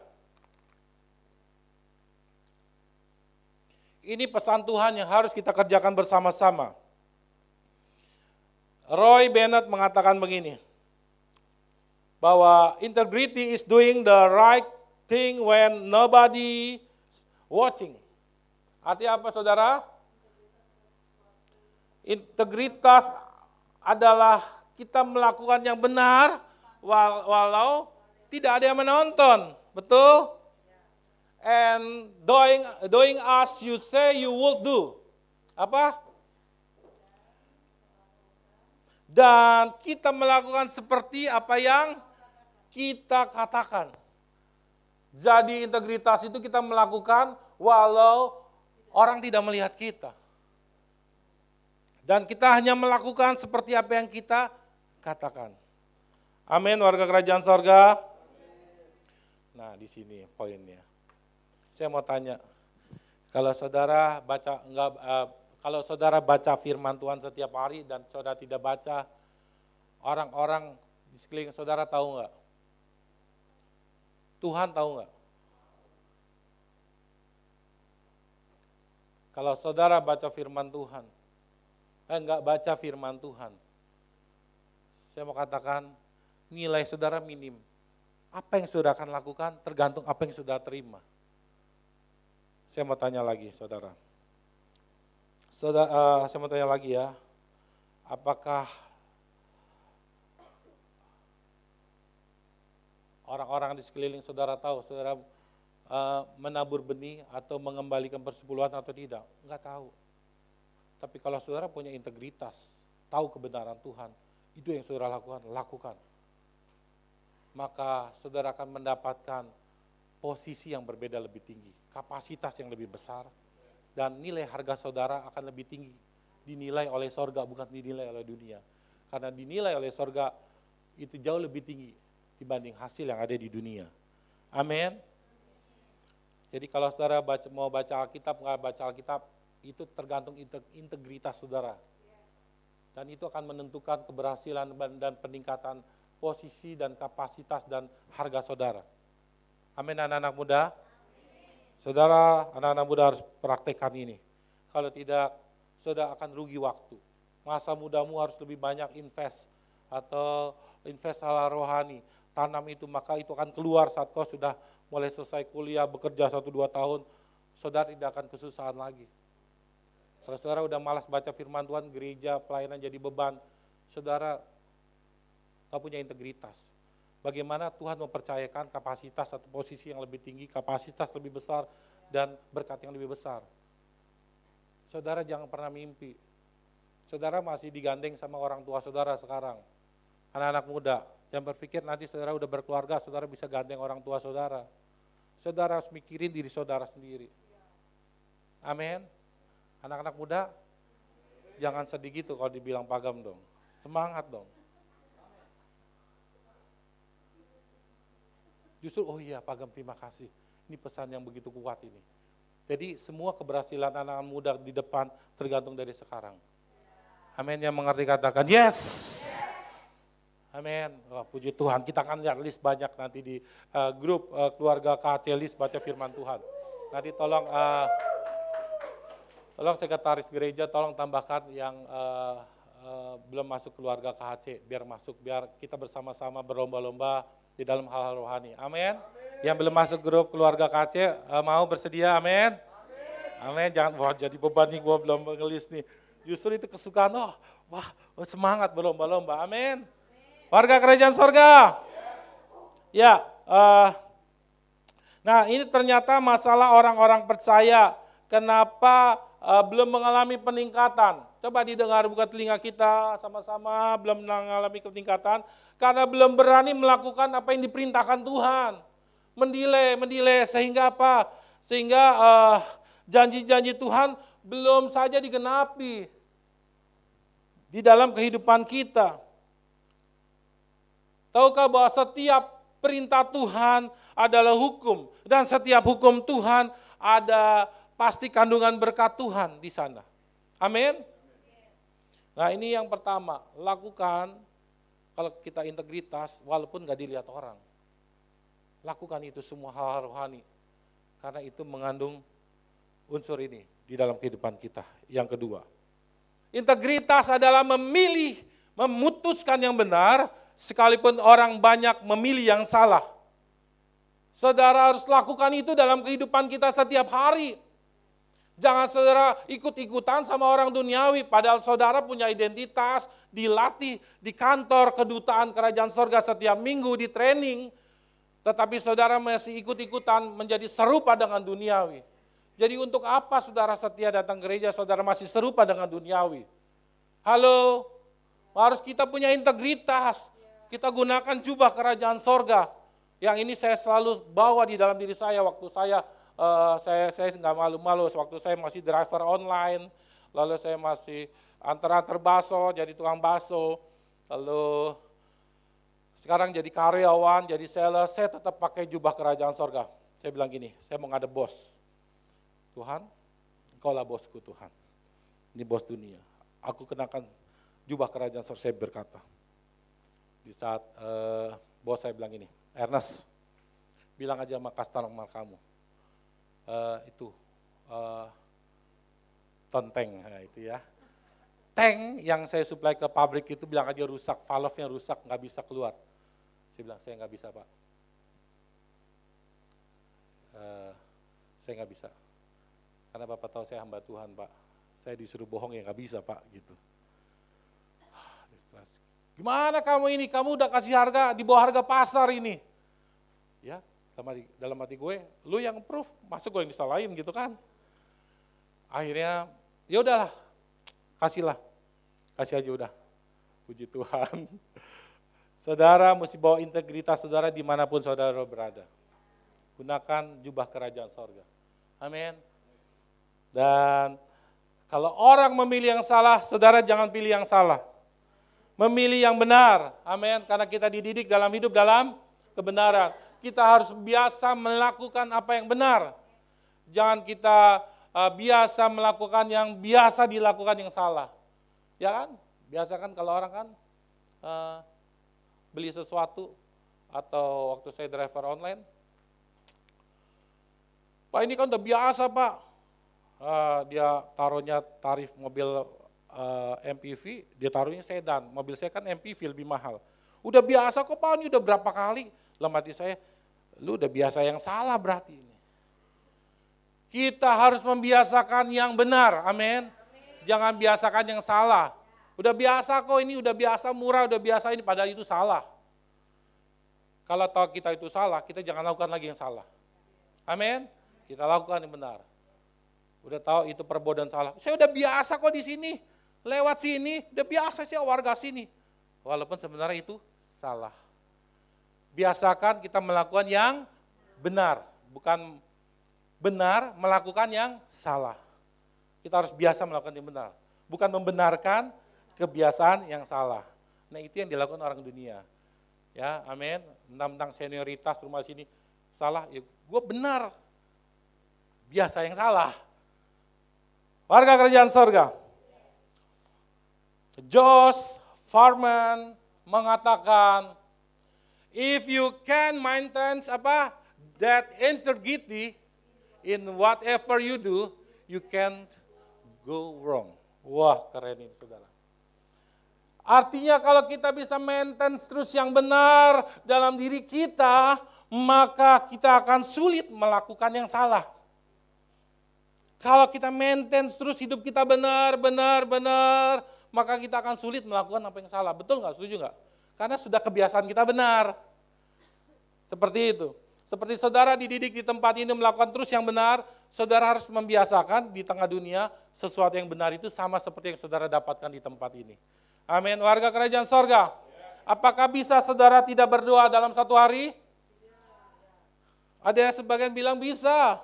Ini pesan Tuhan yang harus kita kerjakan bersama-sama. Roy Bennett mengatakan begini, bahwa integrity is doing the right thing when nobody watching. Artinya apa, saudara? Integritas adalah kita melakukan yang benar walau tidak ada yang menonton, betul? And doing as you say you will do. Apa? Dan kita melakukan seperti apa yang kita katakan. Jadi integritas itu kita melakukan walau orang tidak melihat kita. Dan kita hanya melakukan seperti apa yang kita katakan. Amin, warga kerajaan sorga. Nah, di sini poinnya. Saya mau tanya, kalau saudara baca firman Tuhan setiap hari dan saudara tidak baca, orang-orang di sekeliling saudara tahu nggak? Tuhan tahu nggak? Kalau saudara baca firman Tuhan, nggak baca firman Tuhan, saya mau katakan nilai saudara minim. Apa yang saudara akan lakukan tergantung apa yang saudara terima. Saya mau tanya lagi, saudara. Saya mau tanya lagi ya, apakah orang-orang di sekeliling saudara tahu, saudara menabur benih atau mengembalikan persepuluhan atau tidak? Enggak tahu. Tapi kalau saudara punya integritas, tahu kebenaran Tuhan, itu yang saudara lakukan. Maka saudara akan mendapatkan posisi yang berbeda lebih tinggi, kapasitas yang lebih besar, dan nilai harga saudara akan lebih tinggi. Dinilai oleh sorga, bukan dinilai oleh dunia. Karena dinilai oleh sorga itu jauh lebih tinggi dibanding hasil yang ada di dunia. Amin. Jadi kalau saudara mau baca Alkitab, nggak baca Alkitab, itu tergantung integritas saudara. Dan itu akan menentukan keberhasilan dan peningkatan posisi dan kapasitas dan harga saudara. Amin anak-anak muda. Saudara, anak-anak muda harus praktekkan ini. Kalau tidak, saudara akan rugi waktu. Masa mudamu harus lebih banyak invest atau invest hal rohani. Tanam itu, maka itu akan keluar saat kau sudah mulai selesai kuliah, bekerja 1-2 tahun, saudara tidak akan kesusahan lagi. Kalau saudara udah malas baca firman Tuhan, gereja, pelayanan jadi beban, saudara gak punya integritas. Bagaimana Tuhan mempercayakan kapasitas atau posisi yang lebih tinggi, kapasitas lebih besar, dan berkat yang lebih besar. Saudara jangan pernah mimpi. Saudara masih digandeng sama orang tua saudara sekarang. Anak-anak muda yang berpikir nanti saudara udah berkeluarga, saudara bisa gandeng orang tua saudara. Saudara harus mikirin diri saudara sendiri. Amin. Anak-anak muda, jangan sedih gitu kalau dibilang pagam dong. Semangat dong. Justru, oh iya pagam terima kasih. Ini pesan yang begitu kuat ini. Jadi semua keberhasilan anak-anak muda di depan tergantung dari sekarang. Amin, yang mengerti katakan yes. Amin. Oh, puji Tuhan. Kita akan lihat list banyak nanti di grup keluarga KHC list baca firman Tuhan. Nanti tolong sekretaris gereja tolong tambahkan yang belum masuk keluarga KHC biar masuk, biar kita bersama-sama berlomba-lomba di dalam hal-hal rohani. Amin. Yang belum masuk grup keluarga KHC mau bersedia. Amin. Amin. Jangan wah jadi beban nih, gua belum ngelis nih. Justru itu kesukaan. Semangat berlomba-lomba. Amin. Warga kerajaan sorga. Ya, nah ini ternyata masalah orang-orang percaya. Kenapa belum mengalami peningkatan? Coba didengar, buka telinga kita sama-sama, belum mengalami peningkatan. Karena belum berani melakukan apa yang diperintahkan Tuhan. Mendelay, sehingga apa? Sehingga janji-janji Tuhan belum saja digenapi di dalam kehidupan kita. Tahukah bahwa setiap perintah Tuhan adalah hukum, dan setiap hukum Tuhan ada pasti kandungan berkat Tuhan di sana. Amin. Nah ini yang pertama, lakukan kalau kita integritas walaupun gak dilihat orang. Lakukan itu semua hal rohani, karena itu mengandung unsur ini di dalam kehidupan kita. Yang kedua, integritas adalah memilih, memutuskan yang benar, sekalipun orang banyak memilih yang salah. Saudara harus lakukan itu dalam kehidupan kita setiap hari. Jangan saudara ikut-ikutan sama orang duniawi, padahal saudara punya identitas, dilatih di kantor kedutaan kerajaan sorga setiap minggu di training. Tetapi saudara masih ikut-ikutan menjadi serupa dengan duniawi. Jadi untuk apa saudara setia datang gereja, saudara masih serupa dengan duniawi? Halo, harus kita punya integritas. Kita gunakan jubah kerajaan sorga. Yang ini saya selalu bawa di dalam diri saya waktu saya nggak malu-malu. Waktu saya masih driver online, lalu saya masih antar-antar baso, jadi tukang baso. Lalu sekarang jadi karyawan, jadi sales, saya tetap pakai jubah kerajaan sorga. Saya bilang gini, saya mau ngadep bos. Tuhan, Engkau lah bosku Tuhan. Ini bos dunia. Aku kenakan jubah kerajaan sorga, saya berkata. Di saat bos saya bilang gini, Ernest, bilang aja sama customer kamu, tonteng, nah itu ya. Tank yang saya supply ke pabrik itu bilang aja rusak, valve-nya rusak, nggak bisa keluar. Saya bilang, saya nggak bisa Pak. Saya nggak bisa. Karena Bapak tahu saya hamba Tuhan Pak. Saya disuruh bohong ya nggak bisa Pak, gitu. Gimana kamu ini? Kamu udah kasih harga, di bawah harga pasar ini. Ya, dalam hati gue, lu yang approve, masa gue yang disalahin gitu kan. Akhirnya, ya udahlah, kasih aja udah. Puji Tuhan. Saudara mesti bawa integritas saudara dimanapun saudara berada. Gunakan jubah kerajaan sorga. Amin. Dan kalau orang memilih yang salah, saudara jangan pilih yang salah. Memilih yang benar. Amin. Karena kita dididik dalam hidup dalam kebenaran. Kita harus biasa melakukan apa yang benar. Jangan kita biasa melakukan yang biasa dilakukan yang salah. Ya kan? Biasa kan kalau orang kan beli sesuatu atau waktu saya driver online, Pak ini kan udah biasa Pak, dia taruhnya tarif mobil MPV, dia taruhnya sedan, mobil saya kan MPV lebih mahal. Udah biasa kok Pak, ini udah berapa kali, dalam hati saya, lu udah biasa yang salah berarti ini. Kita harus membiasakan yang benar, amin. Jangan biasakan yang salah. Udah biasa kok ini, udah biasa murah, udah biasa ini, padahal itu salah. Kalau tahu kita itu salah, kita jangan lakukan lagi yang salah. Amin. Kita lakukan yang benar. Udah tahu itu perbuatan salah. Saya udah biasa kok di sini, lewat sini, udah biasa sih warga sini. Walaupun sebenarnya itu salah. Biasakan kita melakukan yang benar, bukan benar melakukan yang salah. Kita harus biasa melakukan yang benar, bukan membenarkan kebiasaan yang salah. Nah itu yang dilakukan orang dunia. Ya, amin. Tentang senioritas rumah sini salah, ya gue benar. Biasa yang salah. Warga kerajaan sorga. Josh Farman mengatakan, if you can maintain that integrity in whatever you do, you can't go wrong. Wah, keren ini saudara. Artinya kalau kita bisa maintain terus yang benar dalam diri kita, maka kita akan sulit melakukan yang salah. Kalau kita maintain terus hidup kita benar, maka kita akan sulit melakukan apa yang salah. Betul nggak? Setuju nggak? Karena sudah kebiasaan kita benar. Seperti itu. Seperti saudara dididik di tempat ini melakukan terus yang benar, saudara harus membiasakan di tengah dunia sesuatu yang benar itu sama seperti yang saudara dapatkan di tempat ini. Amin. Warga kerajaan sorga. Apakah bisa saudara tidak berdoa dalam satu hari? Ada yang sebagian bilang bisa.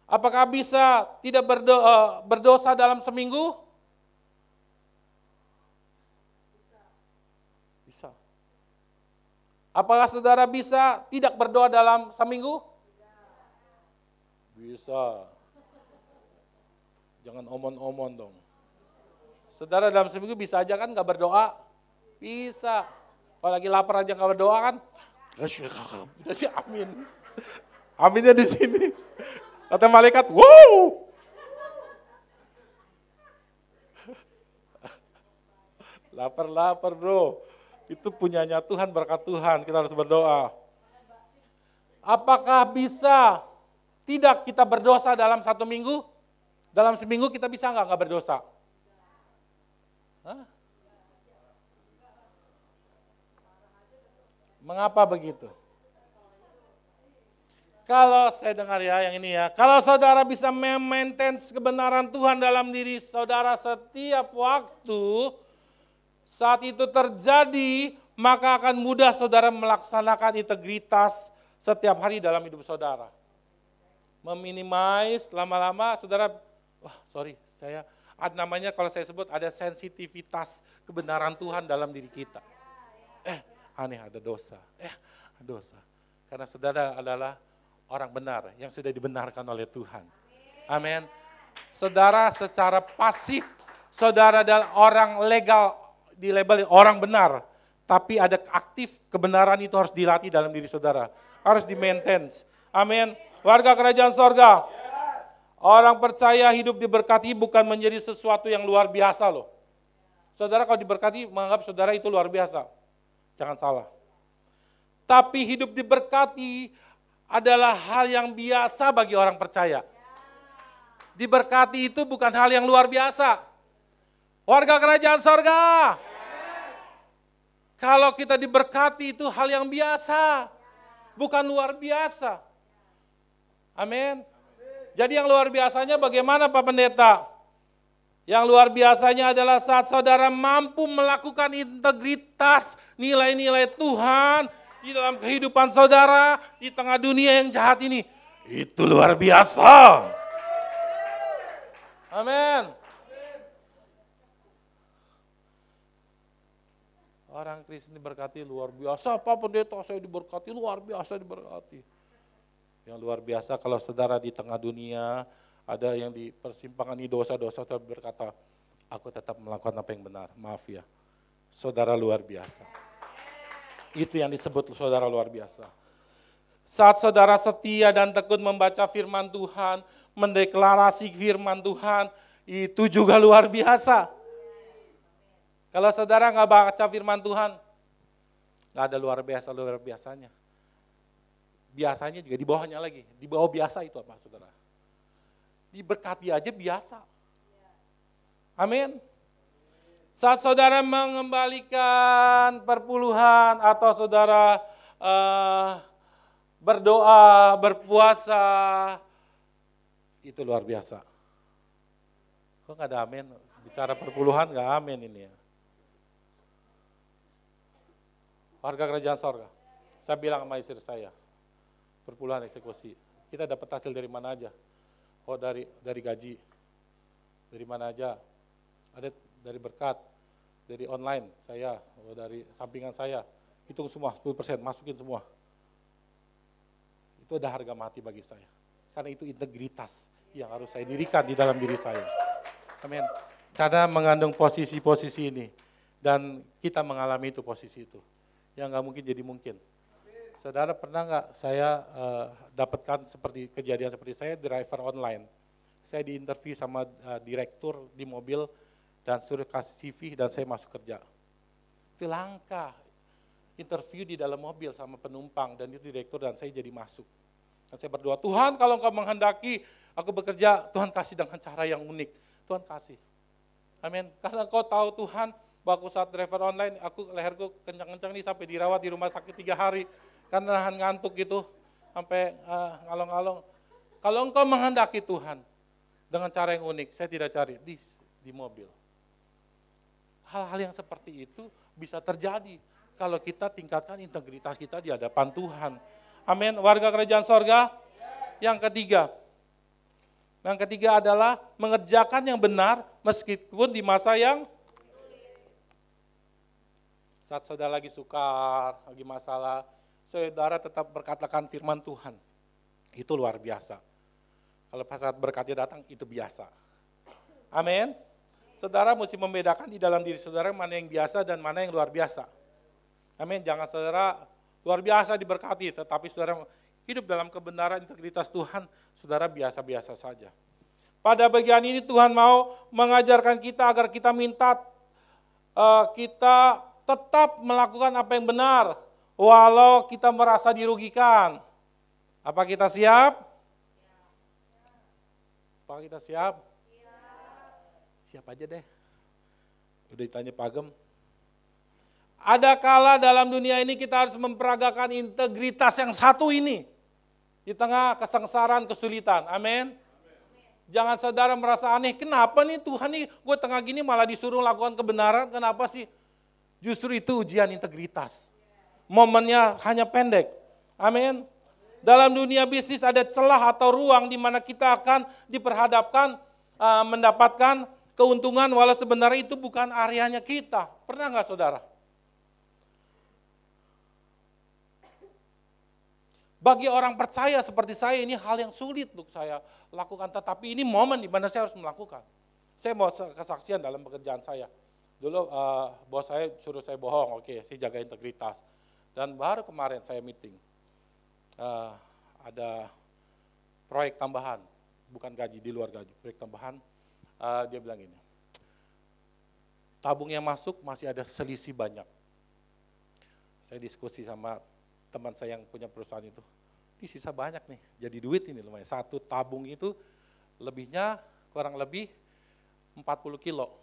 Apakah bisa tidak berdosa dalam seminggu? Bisa. Apakah saudara bisa tidak berdoa dalam seminggu? Bisa. Jangan omon-omon dong. Saudara dalam seminggu bisa aja kan nggak berdoa? Bisa. Kalau lagi lapar aja nggak berdoa kan? Udah sih amin. Aminnya di sini. Kata malaikat, wow. Lapar bro. Itu punyanya Tuhan, berkat Tuhan, kita harus berdoa. Apakah bisa tidak kita berdosa dalam satu minggu? Dalam seminggu kita bisa nggak berdosa? Hah? Mengapa begitu? Kalau saya dengar ya yang ini ya, kalau saudara bisa memaintain kebenaran Tuhan dalam diri saudara setiap waktu, saat itu terjadi, maka akan mudah saudara melaksanakan integritas setiap hari dalam hidup saudara. Meminimais lama-lama saudara, saya namanya kalau saya sebut ada sensitivitas kebenaran Tuhan dalam diri kita. Aneh ada dosa, dosa. Karena saudara adalah orang benar yang sudah dibenarkan oleh Tuhan. Amin. Saudara secara pasif, saudara adalah orang legal, dilabeli orang benar. Tapi ada aktif, kebenaran itu harus dilatih dalam diri saudara. Harus di-maintain. Amin. Warga kerajaan sorga. Orang percaya hidup diberkati bukan menjadi sesuatu yang luar biasa loh. Saudara kalau diberkati menganggap saudara itu luar biasa. Jangan salah. Tapi hidup diberkati adalah hal yang biasa bagi orang percaya. Diberkati itu bukan hal yang luar biasa. Warga kerajaan sorga. Kalau kita diberkati itu hal yang biasa. Bukan luar biasa. Amin. Jadi yang luar biasanya bagaimana Pak Pendeta? Yang luar biasanya adalah saat saudara mampu melakukan integritas nilai-nilai Tuhan di dalam kehidupan saudara di tengah dunia yang jahat ini. Itu luar biasa. Amin. Orang Kristen diberkati luar biasa, Pak Pendeta saya diberkati, luar biasa diberkati. Yang luar biasa kalau saudara di tengah dunia, ada yang di persimpangan ini dosa-dosa, saudara berkata, aku tetap melakukan apa yang benar, maaf ya. Saudara luar biasa. Itu yang disebut saudara luar biasa. Saat saudara setia dan tekun membaca firman Tuhan, mendeklarasi firman Tuhan, itu juga luar biasa. Kalau saudara nggak baca firman Tuhan, nggak ada luar biasanya. Biasanya juga di bawahnya lagi, di bawah biasa itu apa saudara? Diberkati aja biasa. Amin. Saat saudara mengembalikan perpuluhan atau saudara berdoa, berpuasa, itu luar biasa. Kok nggak ada amin? Bicara perpuluhan nggak amin ini ya. Warga kerajaan sorga, saya bilang sama istri saya, perpuluhan eksekusi, kita dapat hasil dari mana aja? Oh dari gaji, dari mana aja? Ada dari berkat, dari online saya, oh dari sampingan saya, hitung semua 10%, masukin semua. Itu ada harga mati bagi saya, karena itu integritas yang harus saya dirikan di dalam diri saya. Amin. Karena mengandung posisi-posisi ini, dan kita mengalami itu posisi itu, yang nggak mungkin jadi mungkin. Saudara pernah nggak saya dapatkan seperti kejadian seperti saya driver online. Saya diinterview sama direktur di mobil dan suruh kasih CV dan saya masuk kerja. Itu langka. Interview di dalam mobil sama penumpang dan itu direktur dan saya jadi masuk. Dan saya berdoa, Tuhan kalau Engkau menghendaki aku bekerja, Tuhan kasih dengan cara yang unik. Tuhan kasih. Amin. Karena Engkau tahu Tuhan, waktu saat driver online, leherku kencang-kencang nih sampai dirawat di rumah sakit 3 hari. Karena nahan ngantuk gitu, sampai ngalong-ngalong. Kalau Engkau menghendaki Tuhan, dengan cara yang unik, saya tidak cari di mobil. Hal-hal yang seperti itu bisa terjadi kalau kita tingkatkan integritas kita di hadapan Tuhan. Amin, warga kerajaan sorga. Yang ketiga adalah mengerjakan yang benar meskipun di masa yang saat saudara lagi sukar, lagi masalah, saudara tetap berkatakan firman Tuhan. Itu luar biasa. Kalau pas saat berkatnya datang, itu biasa. Amin. Saudara mesti membedakan di dalam diri saudara mana yang biasa dan mana yang luar biasa. Amin. Jangan saudara luar biasa diberkati, tetapi saudara hidup dalam kebenaran integritas Tuhan, saudara biasa-biasa saja. Pada bagian ini Tuhan mau mengajarkan kita agar kita kita tetap melakukan apa yang benar, walau kita merasa dirugikan. Apa kita siap? Apa kita siap? Siap aja deh. Udah ditanya Pak Agem. Ada kala dalam dunia ini kita harus memperagakan integritas yang satu ini. Di tengah kesengsaraan, kesulitan. Amin. Jangan saudara merasa aneh. Kenapa nih Tuhan nih gue tengah gini malah disuruh lakukan kebenaran. Kenapa sih? Justru itu ujian integritas. Momennya hanya pendek. Amin. Dalam dunia bisnis ada celah atau ruang di mana kita akan diperhadapkan mendapatkan keuntungan walau sebenarnya itu bukan areanya kita. Pernah nggak saudara? Bagi orang percaya seperti saya ini hal yang sulit untuk saya lakukan. Tetapi ini momen di mana saya harus melakukan. Saya mau kesaksian dalam pekerjaan saya. Dulu bos saya suruh saya bohong, oke, saya jaga integritas. Dan baru kemarin saya meeting. Ada proyek tambahan, bukan gaji, di luar gaji, proyek tambahan. Dia bilang ini, tabung yang masuk masih ada selisih banyak. Saya diskusi sama teman saya yang punya perusahaan itu, ini sisa banyak nih, jadi duit ini lumayan. Satu tabung itu lebihnya kurang lebih 40 kilo.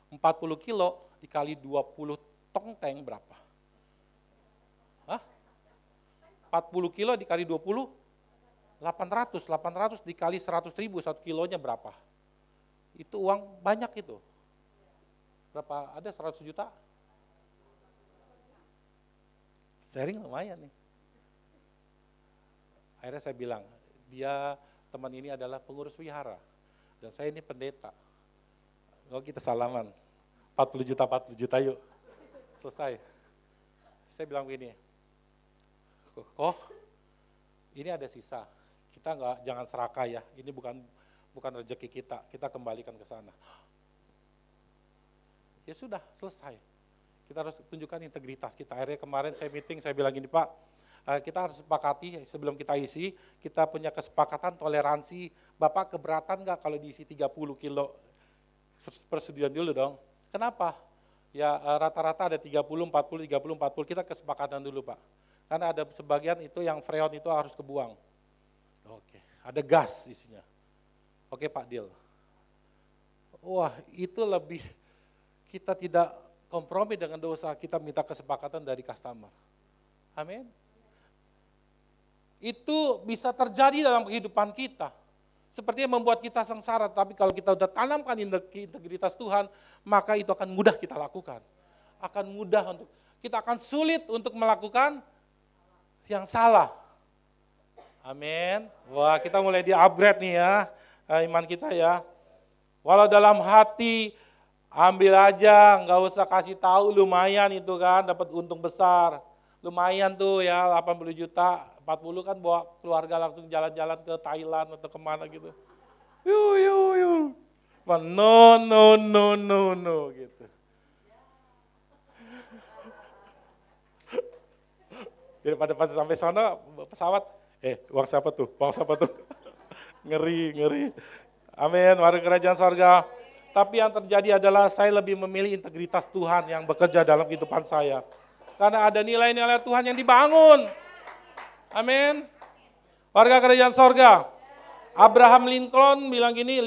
40 kilo dikali 20 tongteng berapa? Hah? 40 kilo dikali 20, 800 dikali 100 ribu, 1 kilonya berapa? Itu uang banyak itu. Berapa? Ada 100 juta? Sharing lumayan nih. Akhirnya saya bilang, teman ini adalah pengurus wihara. Dan saya ini pendeta. Oh, kita salaman. 40 juta yuk. Selesai. Saya bilang begini, ini ada sisa. Kita jangan serakah ya. Ini bukan rezeki kita kembalikan ke sana. Ya sudah, selesai. Kita harus tunjukkan integritas kita. Akhirnya kemarin saya meeting, saya bilang gini, Pak, kita harus sepakati sebelum kita isi, kita punya kesepakatan toleransi. Bapak keberatan nggak kalau diisi 30 kilo? Persetujuan dulu dong. Kenapa? Ya rata-rata ada 30, 40, 30, 40, kita kesepakatan dulu Pak. Karena ada sebagian itu yang freon itu harus kebuang. Oke, ada gas isinya. Oke Pak, deal. Wah, itu lebih, kita tidak kompromi dengan dosa, kita minta kesepakatan dari customer. Amin. Itu bisa terjadi dalam kehidupan kita. Sepertinya membuat kita sengsara, tapi kalau kita sudah tanamkan integritas Tuhan, maka itu akan mudah kita lakukan. Akan mudah kita akan sulit untuk melakukan yang salah. Amin. Wah, kita mulai di-upgrade nih ya, iman kita ya. Walau dalam hati, ambil aja, nggak usah kasih tahu, lumayan itu kan, dapat untung besar. Lumayan tuh ya, 80 juta, 40 kan bawa keluarga langsung jalan-jalan ke Thailand atau kemana gitu. Yuh. No gitu. Daripada pas sampai sana pesawat, uang siapa tuh? Ngeri. Amin, warga kerajaan sorga. Tapi yang terjadi adalah saya lebih memilih integritas Tuhan yang bekerja dalam kehidupan saya. Karena ada nilai-nilai Tuhan yang dibangun. Amin. Warga kerajaan sorga. Abraham Lincoln bilang gini,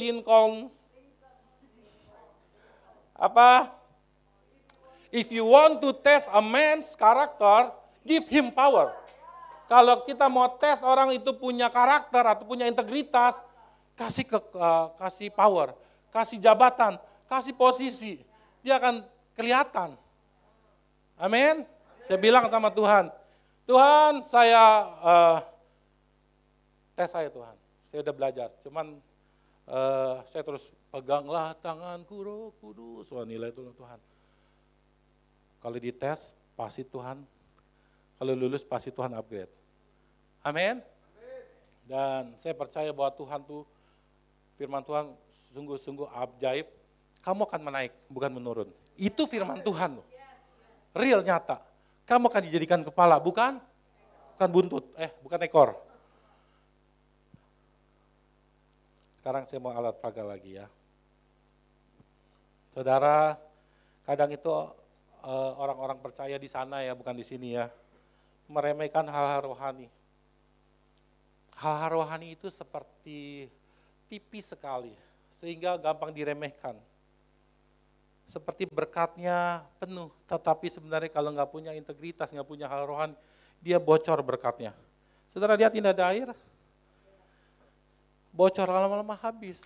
If you want to test a man's character, give him power. Kalau kita mau tes orang itu punya karakter atau punya integritas, kasih power, kasih jabatan, kasih posisi. Dia akan kelihatan. Amin. Saya bilang sama Tuhan, Tuhan tes saya Tuhan. Saya udah belajar, cuman saya terus peganglah tanganku Roh Kudus. Wah, nilai itu Tuhan. Kalau dites, pasti Tuhan. Kalau lulus, pasti Tuhan upgrade. Amin. Dan saya percaya bahwa Tuhan tuh, firman Tuhan sungguh-sungguh ajaib. Kamu akan menaik, bukan menurun. Itu firman Tuhan loh. Real, nyata. Kamu akan dijadikan kepala, bukan buntut, bukan ekor. Sekarang saya mau alat peraga lagi ya. Saudara, kadang itu orang-orang percaya di sana ya, bukan di sini ya, meremehkan hal-hal rohani. Hal-hal rohani itu seperti tipis sekali, sehingga gampang diremehkan. Seperti berkatnya penuh, tetapi sebenarnya kalau nggak punya integritas, nggak punya hal rohani, dia bocor berkatnya. Saudara lihat ini ada air, bocor lama-lama habis.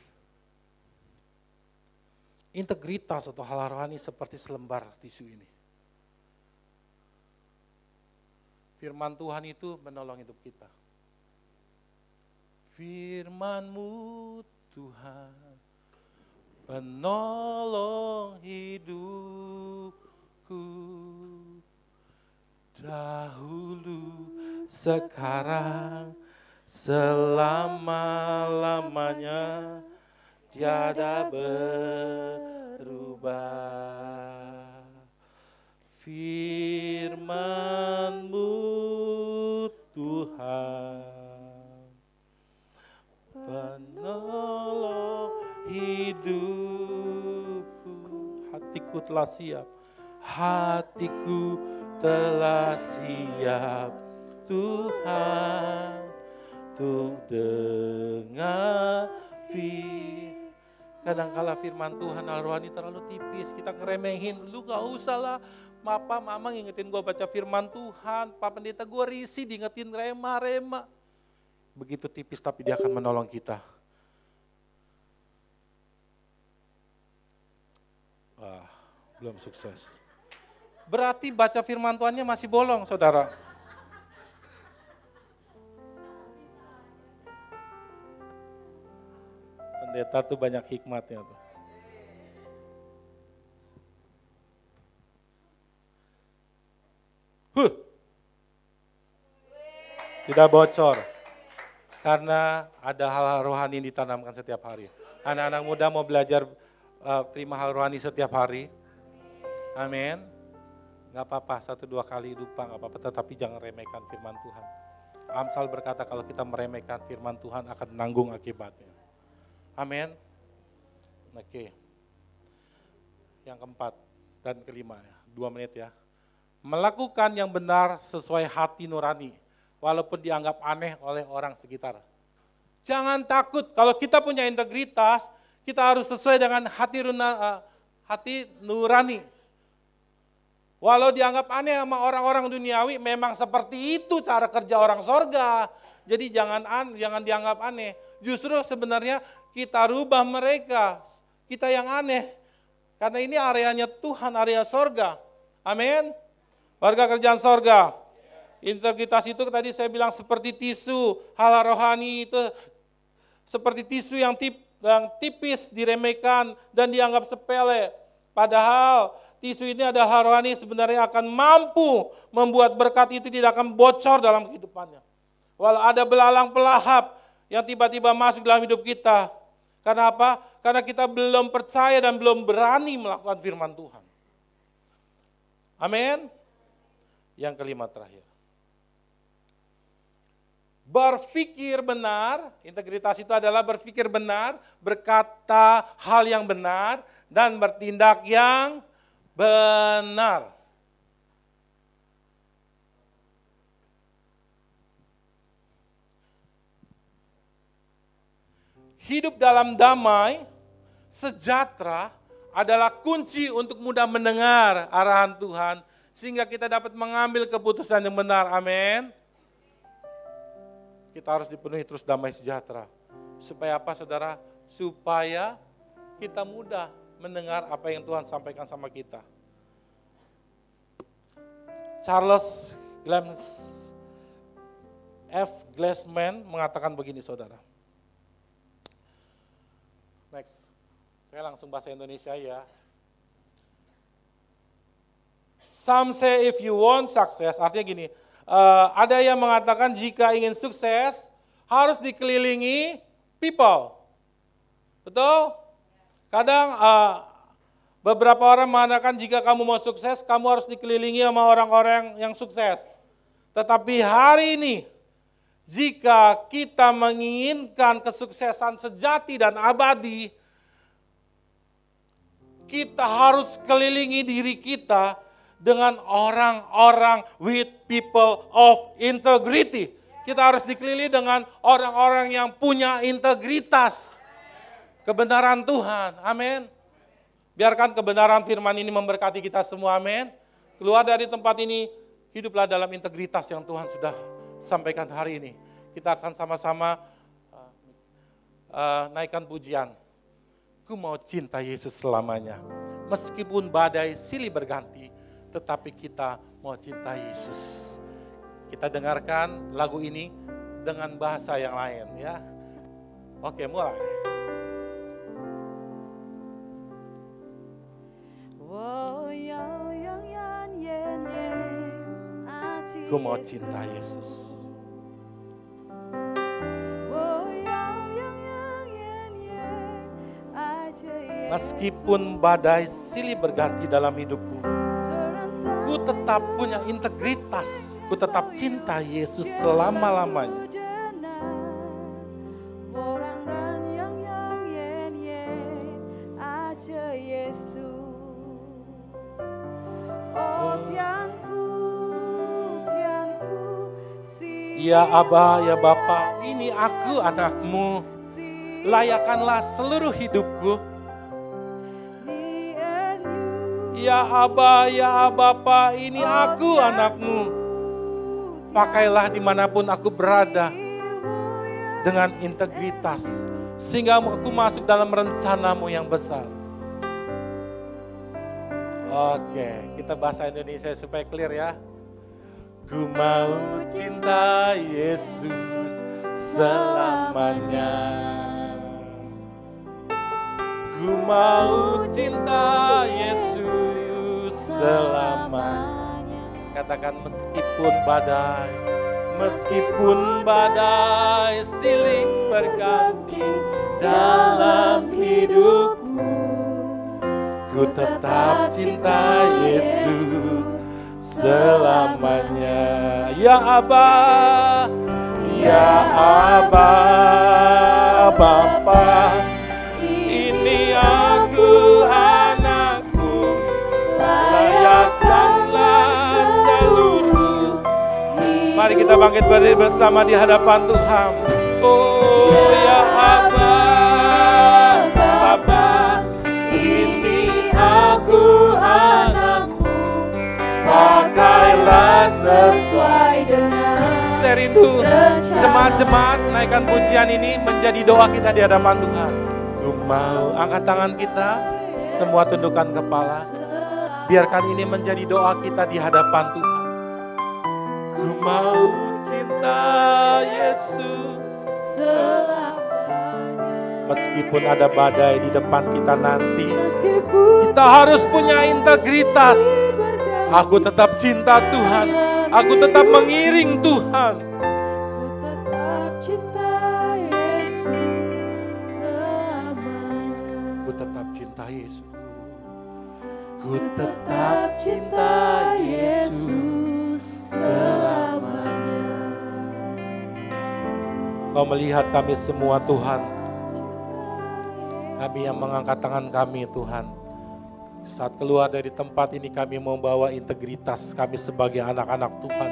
Integritas atau hal rohani seperti selembar tisu ini. Firman Tuhan itu menolong hidup kita. Firman-Mu Tuhan menolong hidupku, dahulu, sekarang, selama-lamanya, tiada berubah. Firman-Mu Tuhan penolong hidupku. Hatiku telah siap, hatiku telah siap Tuhan untuk dengar kadang-kala firman Tuhan hal rohani terlalu tipis, kita ngeremehin, lu gak usah lah, Papa, Mama ngingetin gue baca firman Tuhan, Pak Pendeta gue risih diingetin rema. Begitu tipis tapi dia akan menolong kita. Belum sukses. Berarti baca firman Tuhannya masih bolong, saudara. Pendeta tuh banyak hikmatnya tuh. Tidak bocor. Karena ada hal rohani yang ditanamkan setiap hari. Anak-anak muda mau belajar terima hal rohani setiap hari. Amin. Gak apa-apa, 1-2 kali lupa gak apa-apa, tetapi jangan remehkan firman Tuhan. Amsal berkata kalau kita meremehkan firman Tuhan akan menanggung akibatnya. Amin. Oke. Yang keempat dan kelima, 2 menit ya. Melakukan yang benar sesuai hati nurani, walaupun dianggap aneh oleh orang sekitar. Jangan takut, kalau kita punya integritas, kita harus sesuai dengan hati nurani. Walau dianggap aneh sama orang-orang duniawi, memang seperti itu cara kerja orang sorga. Jadi jangan dianggap aneh. Justru sebenarnya kita rubah mereka, kita yang aneh. Karena ini areanya Tuhan, area sorga. Amin. Warga kerjaan sorga. Integritas itu tadi saya bilang seperti tisu, hal rohani itu seperti tisu yang tipis, diremehkan dan dianggap sepele. Padahal tisu ini ada hal rohani sebenarnya akan mampu membuat berkat itu tidak akan bocor dalam kehidupannya. Walau ada belalang pelahap yang tiba-tiba masuk dalam hidup kita. Karena apa? Karena kita belum percaya dan belum berani melakukan firman Tuhan. Amin. Yang kelima terakhir. Berpikir benar, integritas itu adalah berpikir benar, berkata hal yang benar, dan bertindak yang benar. Hidup dalam damai, sejahtera adalah kunci untuk mudah mendengar arahan Tuhan, sehingga kita dapat mengambil keputusan yang benar. Amin. Kita harus dipenuhi terus damai sejahtera. Supaya apa saudara? Supaya kita mudah mendengar apa yang Tuhan sampaikan sama kita. Charles F. Glassman mengatakan begini saudara. Next. Saya langsung bahasa Indonesia ya. Some say if you want success, artinya gini, ada yang mengatakan jika ingin sukses harus dikelilingi people. Betul? Kadang beberapa orang mengatakan jika kamu mau sukses, kamu harus dikelilingi sama orang-orang yang sukses. Tetapi hari ini, jika kita menginginkan kesuksesan sejati dan abadi, kita harus kelilingi diri kita dengan orang-orang with people of integrity. Kita harus dikelilingi dengan orang-orang yang punya integritas. Kebenaran Tuhan, amin. Biarkan kebenaran firman ini memberkati kita semua, amin. Keluar dari tempat ini, hiduplah dalam integritas yang Tuhan sudah sampaikan hari ini. Kita akan sama-sama naikkan pujian. Ku mau cinta Yesus selamanya. Meskipun badai silih berganti, tetapi kita mau cinta Yesus. Kita dengarkan lagu ini dengan bahasa yang lain ya. Oke, mulai. Ku mau cinta Yesus. Meskipun badai silih berganti dalam hidupku, ku tetap punya integritas, ku tetap cinta Yesus selama-lamanya. Ya Aba, ya Bapa, ini aku anakmu, layakkanlah seluruh hidupku. Ya Aba, ya Bapa, ini aku anakmu. Pakailah dimanapun aku berada dengan integritas, sehingga aku masuk dalam rencanamu yang besar. Oke, kita bahasa Indonesia supaya clear ya. Ku mau cinta Yesus selamanya. Ku mau cinta Yesus selamanya. Katakan meskipun badai silih berganti dalam hidupku, ku tetap cinta Yesus selamanya. Ya Aba, ya Aba, Bapa, ini aku anakmu, layakkanlah seluruh. Mari kita bangkit berdiri bersama di hadapan Tuhan. Oh ya Aba, Bapa, ini aku anakmu, pakailah sesuai dengan. Saya rindu jemaat-jemaat naikkan pujian ini menjadi doa kita di hadapan Tuhan. Ku mau, angkat tangan kita, semua tundukkan kepala. Biarkan ini menjadi doa kita di hadapan Tuhan. Ku mau cinta Yesus selamanya. Meskipun ada badai di depan kita nanti, kita harus punya integritas. Aku tetap cinta Tuhan, aku tetap mengiring Tuhan. Ku tetap cinta Yesus selamanya. Ku tetap cinta Yesus. Ku tetap cinta Yesus selamanya. Kau melihat kami semua Tuhan. Kami yang mengangkat tangan kami Tuhan. Saat keluar dari tempat ini kami membawa integritas kami sebagai anak-anak Tuhan.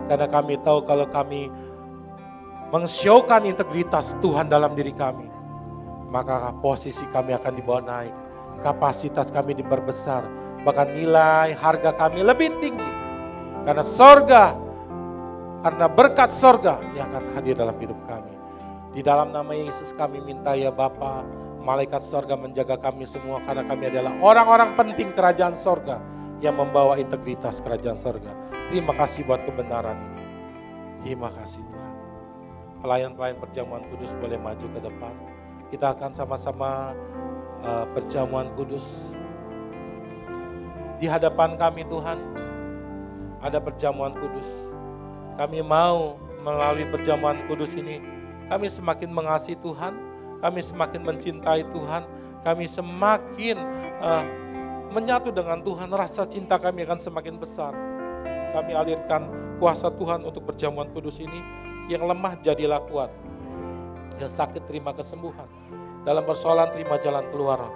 Karena kami tahu kalau kami meng-showkan integritas Tuhan dalam diri kami, maka posisi kami akan dibawa naik. Kapasitas kami diperbesar. Bahkan nilai harga kami lebih tinggi. Karena sorga, karena berkat sorga yang akan hadir dalam hidup kami. Di dalam nama Yesus kami minta ya Bapa, malaikat sorga menjaga kami semua karena kami adalah orang-orang penting kerajaan sorga yang membawa integritas kerajaan sorga. Terima kasih buat kebenaran ini. Terima kasih Tuhan. Pelayan-pelayan perjamuan kudus boleh maju ke depan. Kita akan sama-sama perjamuan kudus. Di hadapan kami Tuhan, ada perjamuan kudus. Kami mau melalui perjamuan kudus ini, kami semakin mengasihi Tuhan, kami semakin mencintai Tuhan, kami semakin menyatu dengan Tuhan, rasa cinta kami akan semakin besar. Kami alirkan kuasa Tuhan untuk perjamuan kudus ini, yang lemah jadilah kuat, yang sakit terima kesembuhan, dalam persoalan terima jalan keluar.